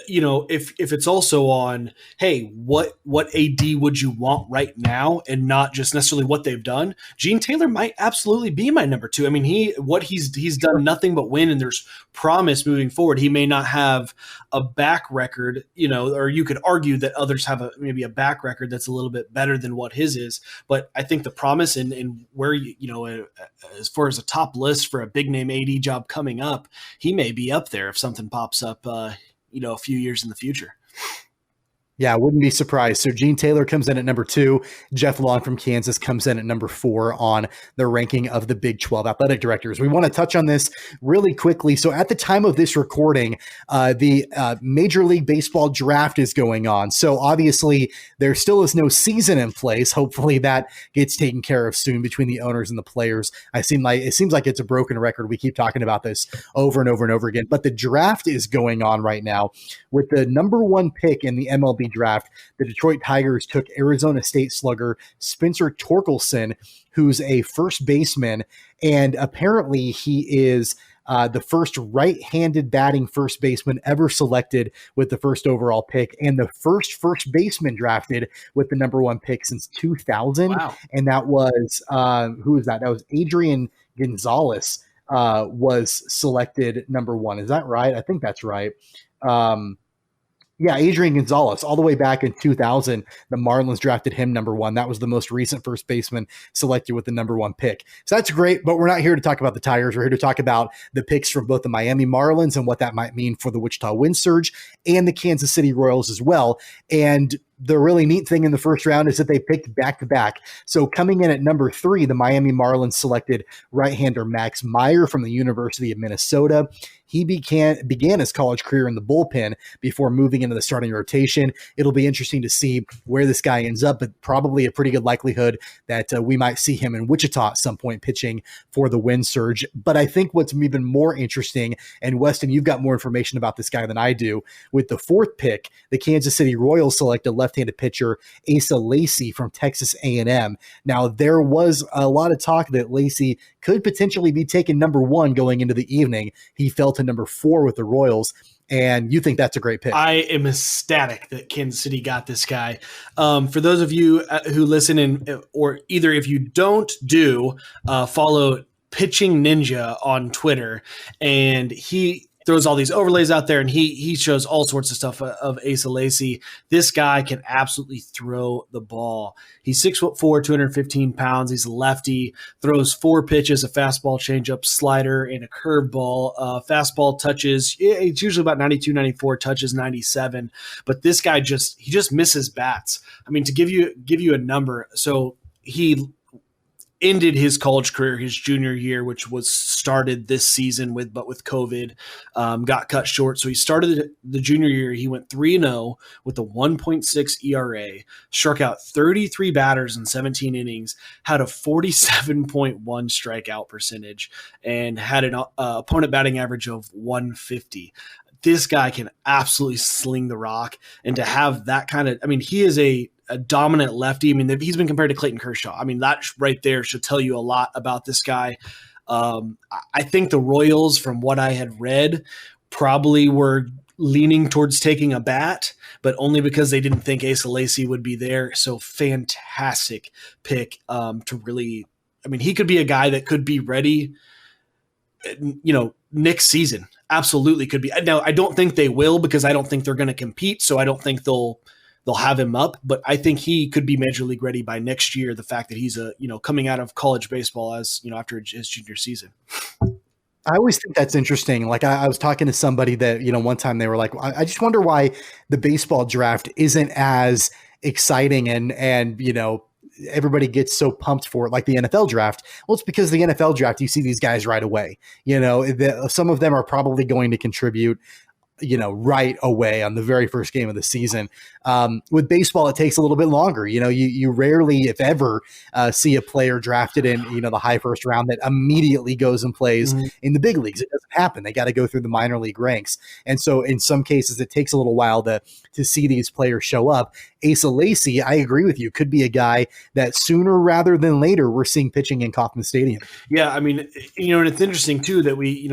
if it's also on, hey, what AD would you want right now, and not just necessarily what they've done, Gene Taylor might absolutely be my number 2. I mean, he's done nothing but win, and there's promise moving forward. He may not have a back record, or you could argue that others have maybe a back record that's a little bit better than what his is. But I think the promise and where as far as a top list for a big name AD job coming up, he may be up there if something pops up. A few years in the future. Yeah, I wouldn't be surprised. So Gene Taylor comes in at number 2. Jeff Long from Kansas comes in at number 4 on the ranking of the Big 12 athletic directors. We want to touch on this really quickly. So at the time of this recording, the Major League Baseball draft is going on. So obviously there still is no season in place. Hopefully that gets taken care of soon between the owners and the players. It seems like it's a broken record. We keep talking about this over and over and over again, but the draft is going on right now with the number 1 pick in the MLB draft. The Detroit Tigers took Arizona State slugger Spencer Torkelson, who's a first baseman, and apparently he is the first right-handed batting first baseman ever selected with the first overall pick, and the first baseman drafted with the number 1 pick since 2000. Wow. And that was who was that? That was Adrian Gonzalez was selected number 1. Is that right? I think that's right. Yeah, Adrian Gonzalez, all the way back in 2000, the Marlins drafted him number 1. That was the most recent first baseman selected with the number 1 pick. So that's great, but we're not here to talk about the Tigers. We're here to talk about the picks from both the Miami Marlins and what that might mean for the Wichita Wind Surge and the Kansas City Royals as well. And the really neat thing in the first round is that they picked back-to-back. So coming in at number 3, the Miami Marlins selected right-hander Max Meyer from the University of Minnesota. He began his college career in the bullpen before moving into the starting rotation. It'll be interesting to see where this guy ends up, but probably a pretty good likelihood that we might see him in Wichita at some point pitching for the Wind Surge. But I think what's even more interesting, and Weston, you've got more information about this guy than I do, with the 4th pick, the Kansas City Royals selected left-handed pitcher Asa Lacy from Texas A&M. Now, there was a lot of talk that Lacy could potentially be taken number 1 going into the evening. He fell to number 4 with the Royals, and you think that's a great pick. I am ecstatic that Kansas City got this guy. For those of you who listen, or either if you don't follow Pitching Ninja on Twitter, and he throws all these overlays out there, and he shows all sorts of stuff of Asa Lacy. This guy can absolutely throw the ball. He's 6'4", 215 pounds. He's a lefty, throws 4 pitches, a fastball, changeup, slider, and a curveball. Fastball touches, it's usually about 92, 94, touches 97. But this guy just misses bats. I mean, to give you a number, so he ended his college career his junior year, which was started this season with COVID, got cut short. So he started the junior year. He went 3-0 with a 1.6 ERA, struck out 33 batters in 17 innings, had a 47.1 strikeout percentage, and had an opponent batting average of 150. This guy can absolutely sling the rock, and to have that kind of, I mean, he is a dominant lefty. I mean, he's been compared to Clayton Kershaw. I mean, that right there should tell you a lot about this guy. I think the Royals, from what I had read, probably were leaning towards taking a bat, but only because they didn't think Asa Lacy would be there. So fantastic pick to really, I mean, he could be a guy that could be ready, next season. Absolutely could be. Now, I don't think they will, because I don't think they're going to compete. So I don't think they'll have him up, but I think he could be major league ready by next year. The fact that he's coming out of college baseball as after his junior season. I always think that's interesting. Like I was talking to somebody that, one time they were like, I just wonder why the baseball draft isn't as exciting and everybody gets so pumped for it, like the NFL draft. Well, it's because the NFL draft, you see these guys right away. Some of them are probably going to contribute, right away on the very first game of the season. With baseball, it takes a little bit longer. You rarely, if ever, see a player drafted in, the high first round that immediately goes and plays in the big leagues. It doesn't happen. They got to go through the minor league ranks. And so in some cases, it takes a little while to see these players show up. Asa Lacy, I agree with you, could be a guy that sooner rather than later we're seeing pitching in Kauffman Stadium. Yeah, I mean, and it's interesting too that we,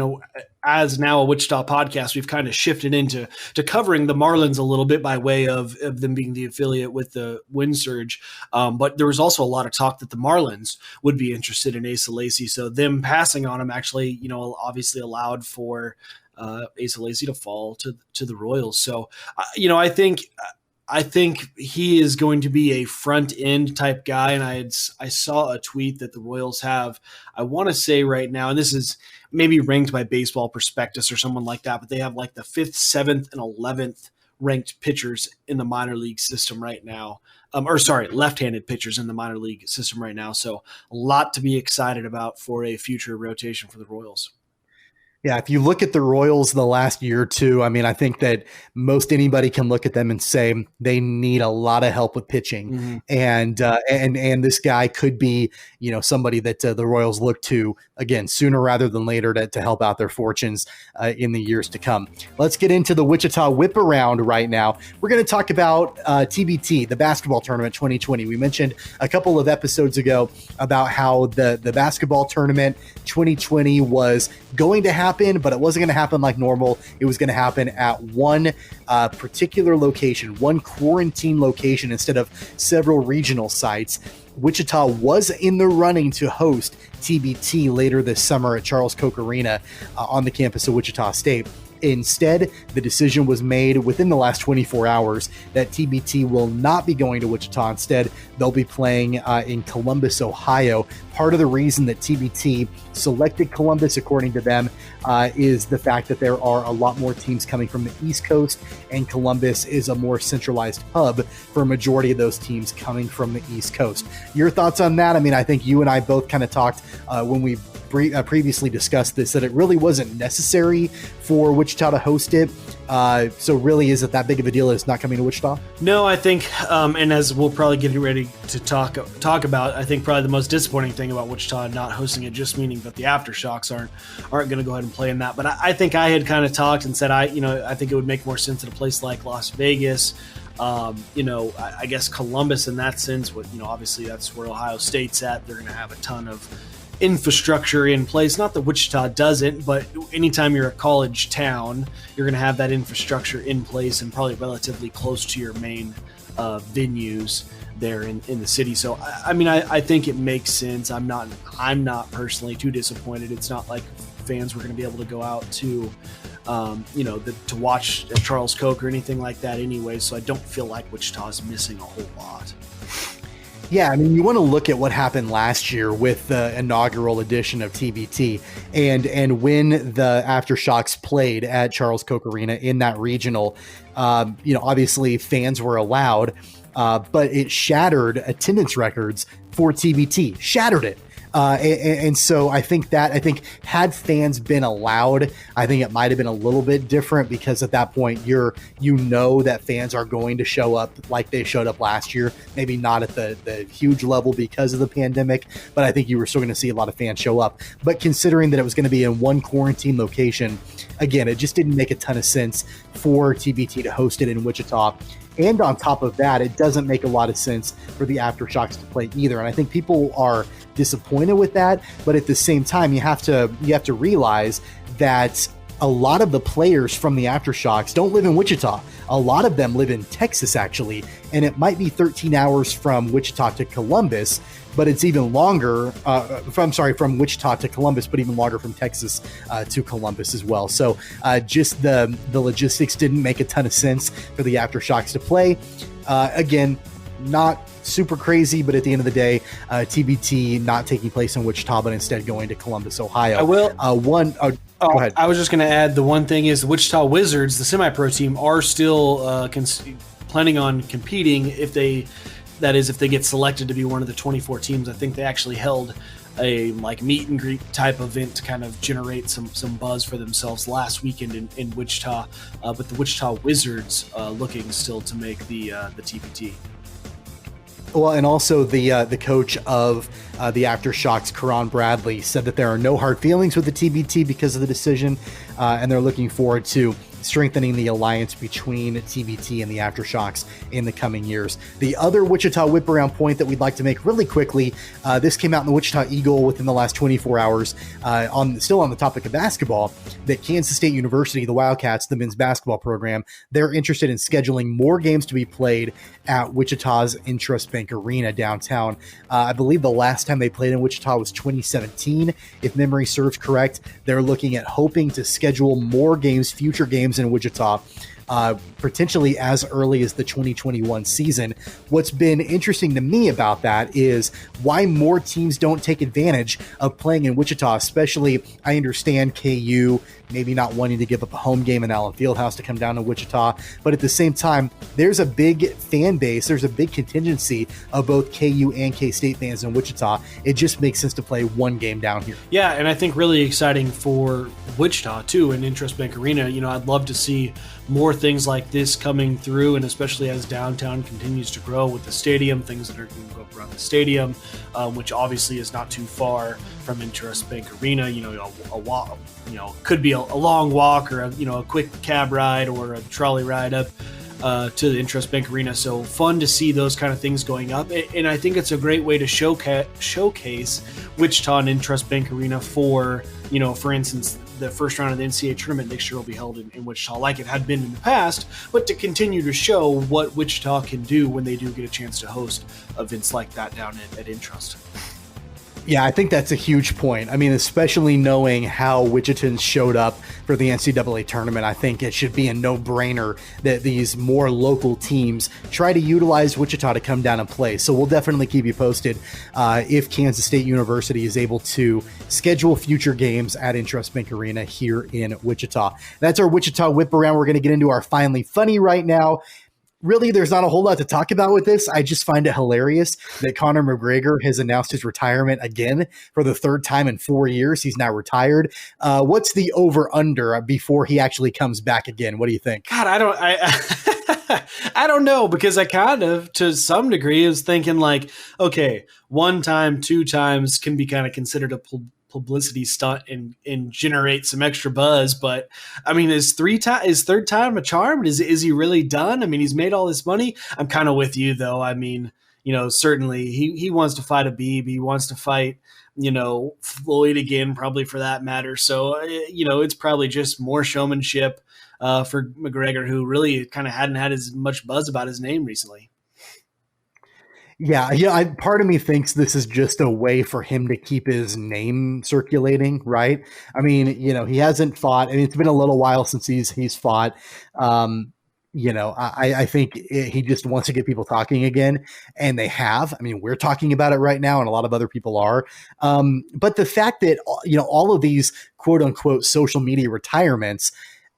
as now a Wichita podcast, we've kind of shifted into covering the Marlins a little bit by way of them being the affiliate with the Wind Surge. But there was also a lot of talk that the Marlins would be interested in Asa Lacy. So them passing on him actually, obviously allowed for Asa Lacy to fall to the Royals. So, I think he is going to be a front end type guy. And I saw a tweet that the Royals have, I want to say right now, and this is maybe ranked by Baseball Prospectus or someone like that, but they have like the 5th, 7th, and 11th ranked pitchers in the minor league system right now. Left-handed pitchers in the minor league system right now. So a lot to be excited about for a future rotation for the Royals. Yeah, if you look at the Royals the last year or two, I mean, I think that most anybody can look at them and say they need a lot of help with pitching, and this guy could be, somebody that the Royals look to again sooner rather than later to help out their fortunes in the years to come. Let's get into the Wichita Whiparound right now. We're going to talk about TBT, the basketball tournament 2020. We mentioned a couple of episodes ago about how the basketball tournament 2020 was going to happen, but it wasn't going to happen like normal. It was going to happen at one particular location, one quarantine location instead of several regional sites. Wichita was in the running to host TBT later this summer at Charles Koch Arena on the campus of Wichita State. Instead, the decision was made within the last 24 hours that TBT will not be going to Wichita. Instead, they'll be playing in Columbus, Ohio. Part of the reason that TBT selected Columbus, according to them, is the fact that there are a lot more teams coming from the East Coast, and Columbus is a more centralized hub for a majority of those teams coming from the East Coast. Your thoughts on that? I mean, I think you and I both kind of talked when we previously discussed this, that it really wasn't necessary for Wichita to host it. So really, is it that big of a deal that it's not coming to Wichita? No, I think, and as we'll probably get ready to talk about, I think probably the most disappointing thing about Wichita not hosting it, just meaning that the Aftershocks aren't going to go ahead and play in that. But I think I had kind of talked and said I think it would make more sense at a place like Las Vegas. I guess Columbus in that sense, obviously that's where Ohio State's at. They're going to have a ton of infrastructure in place. Not that Wichita doesn't, but anytime you're a college town, you're going to have that infrastructure in place and probably relatively close to your main venues there in the city. So I think it makes sense. I'm not personally too disappointed. It's not like fans were going to be able to go out to to watch at Charles Koch or anything like that anyway. So I don't feel like Wichita's missing a whole lot. Yeah, I mean, you want to look at what happened last year with the inaugural edition of TBT, and when the Aftershocks played at Charles Koch Arena in that regional, obviously fans were allowed, but it shattered attendance records for TBT, shattered it. And so I think had fans been allowed, I think it might have been a little bit different, because at that point that fans are going to show up like they showed up last year, maybe not at the huge level because of the pandemic, but I think you were still going to see a lot of fans show up. But considering that it was going to be in one quarantine location, again, it just didn't make a ton of sense for TBT to host it in Wichita. And on top of that, it doesn't make a lot of sense for the Aftershocks to play either. And I think people are disappointed with that. But at the same time, you have to realize that a lot of the players from the Aftershocks don't live in Wichita. A lot of them live in Texas, actually. And it might be 13 hours from Wichita to Columbus, but it's even longer from Wichita to Columbus, but even longer from Texas to Columbus as well. So just the logistics didn't make a ton of sense for the Aftershocks to play. Again, not super crazy, but at the end of the day, TBT not taking place in Wichita, but instead going to Columbus, Ohio. I will. Go ahead. I was just going to add the one thing is the Wichita Wizards, the semi-pro team, are still planning on competing if they that is if they get selected to be one of the 24 teams. I think they actually held a like meet and greet type event to kind of generate some buzz for themselves last weekend in Wichita, but the Wichita Wizards looking still to make the TPT. Well, and also the coach of the Aftershocks, Karan Bradley, said that there are no hard feelings with the TBT because of the decision, and they're looking forward to strengthening the alliance between TBT and the Aftershocks in the coming years. The other Wichita Whiparound point that we'd like to make really quickly, this came out in the Wichita Eagle within the last 24 hours, still on the topic of basketball, that Kansas State University, the Wildcats, the men's basketball program, they're interested in scheduling more games to be played at Wichita's Intrust Bank Arena downtown. I believe the last time they played in Wichita was 2017, if memory serves correct. They're looking at hoping to schedule more games, future games in Wichita, potentially as early as the 2021 season. What's been interesting to me about that is why more teams don't take advantage of playing in Wichita, especially I understand KU maybe not wanting to give up a home game in Allen Fieldhouse to come down to Wichita, but at the same time, there's a big fan base, there's a big contingency of both KU and K-State fans in Wichita. It just makes sense to play one game down here. Yeah, and I think really exciting for Wichita too in Intrust Bank Arena. You know, I'd love to see more things like this coming through, and especially as downtown continues to grow with the stadium, things that are going to go up around the stadium, which obviously is not too far from Intrust Bank Arena. You know, a walk, you know, could be a long walk or a quick cab ride or a trolley ride up to the Intrust Bank Arena. So fun to see those kind of things going up, and I think it's a great way to showcase Wichita and Intrust Bank Arena for, you know, for instance, the first round of the NCAA tournament next year will be held in Wichita like it had been in the past, but to continue to show what Wichita can do when they do get a chance to host events like that down at Intrust. Yeah, I think that's a huge point. I mean, especially knowing how Wichitans showed up for the NCAA tournament, I think it should be a no-brainer that these more local teams try to utilize Wichita to come down and play. So we'll definitely keep you posted if Kansas State University is able to schedule future games at Intrust Bank Arena here in Wichita. That's our Wichita Whip Around. We're going to get into our Finally Funny right now. Really, there's not a whole lot to talk about with this. I just find it hilarious that Conor McGregor has announced his retirement again for the third time in 4 years. He's now retired. What's the over-under before he actually comes back again? What do you think? God, I don't know, because I kind of, to some degree, is thinking like, okay, 1 time, 2 times can be kind of considered a publicity stunt and generate some extra buzz, but I mean, is third time a charm? Is he really done? I mean, he's made all this money. I'm kind of with you though. I mean, you know, certainly he wants to fight Habib. He wants to fight, you know, Floyd again, probably for that matter. So, you know, it's probably just more showmanship for McGregor, who really kind of hadn't had as much buzz about his name recently. Yeah. Part of me thinks this is just a way for him to keep his name circulating, right? I mean, you know, he hasn't fought. I mean, it's been a little while since he's fought. You know, I think he just wants to get people talking again, and they have. I mean, we're talking about it right now, and a lot of other people are. But the fact that, you know, all of these quote unquote social media retirements,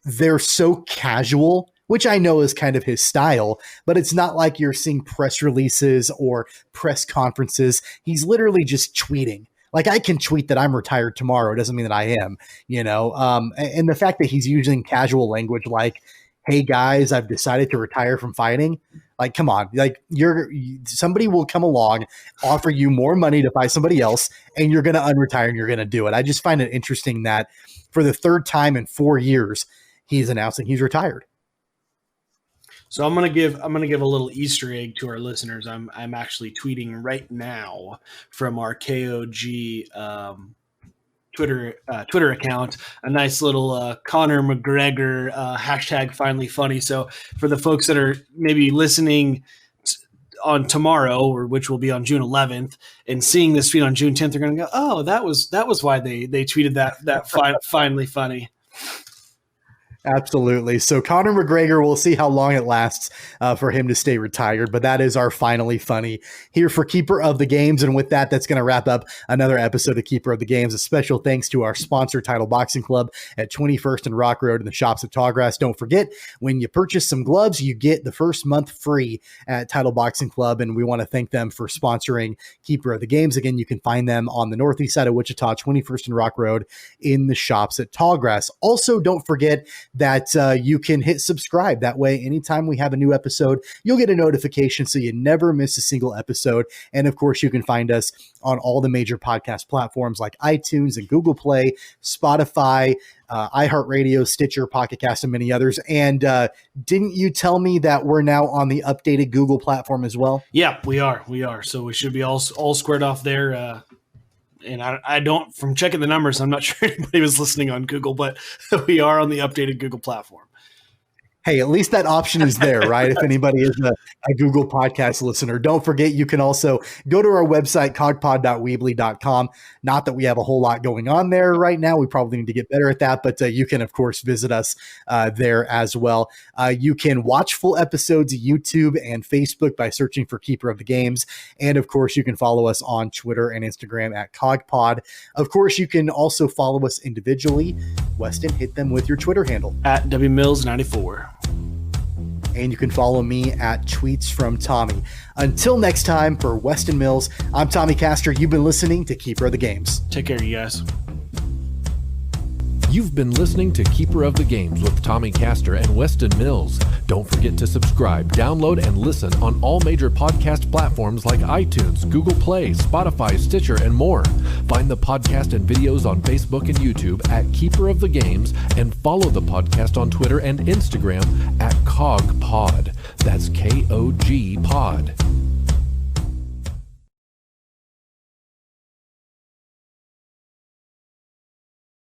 they're so casual, which I know is kind of his style, but it's not like you're seeing press releases or press conferences. He's literally just tweeting. Like, I can tweet that I'm retired tomorrow. It doesn't mean that I am, you know? And the fact that he's using casual language like, hey guys, I've decided to retire from fighting. Like, come on, like somebody will come along, offer you more money to fight somebody else, and you're going to unretire and you're going to do it. I just find it interesting that for the third time in 4 years, he's announcing he's retired. So I'm gonna give a little Easter egg to our listeners. I'm actually tweeting right now from our KOG Twitter account a nice little Conor McGregor hashtag Finally Funny. So for the folks that are maybe listening on tomorrow, or which will be on June 11th, and seeing this tweet on June 10th, they're gonna go, oh, that was why they tweeted that Finally Funny. Absolutely. So Conor McGregor, we'll see how long it lasts for him to stay retired, but that is our Finally Funny here for Keeper of the Games. And with that, that's going to wrap up another episode of Keeper of the Games. A special thanks to our sponsor, Title Boxing Club at 21st and Rock Road in the shops at Tallgrass. Don't forget, when you purchase some gloves, you get the first month free at Title Boxing Club. And we want to thank them for sponsoring Keeper of the Games. Again, you can find them on the northeast side of Wichita, 21st and Rock Road in the shops at Tallgrass. Also, don't forget that you can hit subscribe. That way, anytime we have a new episode, you'll get a notification so you never miss a single episode. And of course, you can find us on all the major podcast platforms like iTunes and Google Play, Spotify, iHeartRadio, Stitcher, Pocket Cast, and many others. And didn't you tell me that we're now on the updated Google platform as well? Yeah, we are. So we should be all squared off there. And I don't, from checking the numbers, I'm not sure anybody was listening on Google, but we are on the updated Google platform. Hey, at least that option is there, right? If anybody is a Google Podcast listener. Don't forget, you can also go to our website, cogpod.weebly.com. Not that we have a whole lot going on there right now. We probably need to get better at that, but you can, of course, visit us there as well. You can watch full episodes of YouTube and Facebook by searching for Keeper of the Games. And, of course, you can follow us on Twitter and Instagram at CogPod. Of course, you can also follow us individually. Weston, hit them with your Twitter handle. At WMills94. And you can follow me at Tweets from Tommy. Until next time, for Weston Mills, I'm Tommy Castor. You've been listening to Keeper of the Games. Take care, you guys. You've been listening to Keeper of the Games with Tommy Castor and Weston Mills. Don't forget to subscribe, download, and listen on all major podcast platforms like iTunes, Google Play, Spotify, Stitcher, and more. Find the podcast and videos on Facebook and YouTube at Keeper of the Games, and follow the podcast on Twitter and Instagram at CogPod. That's KOG Pod.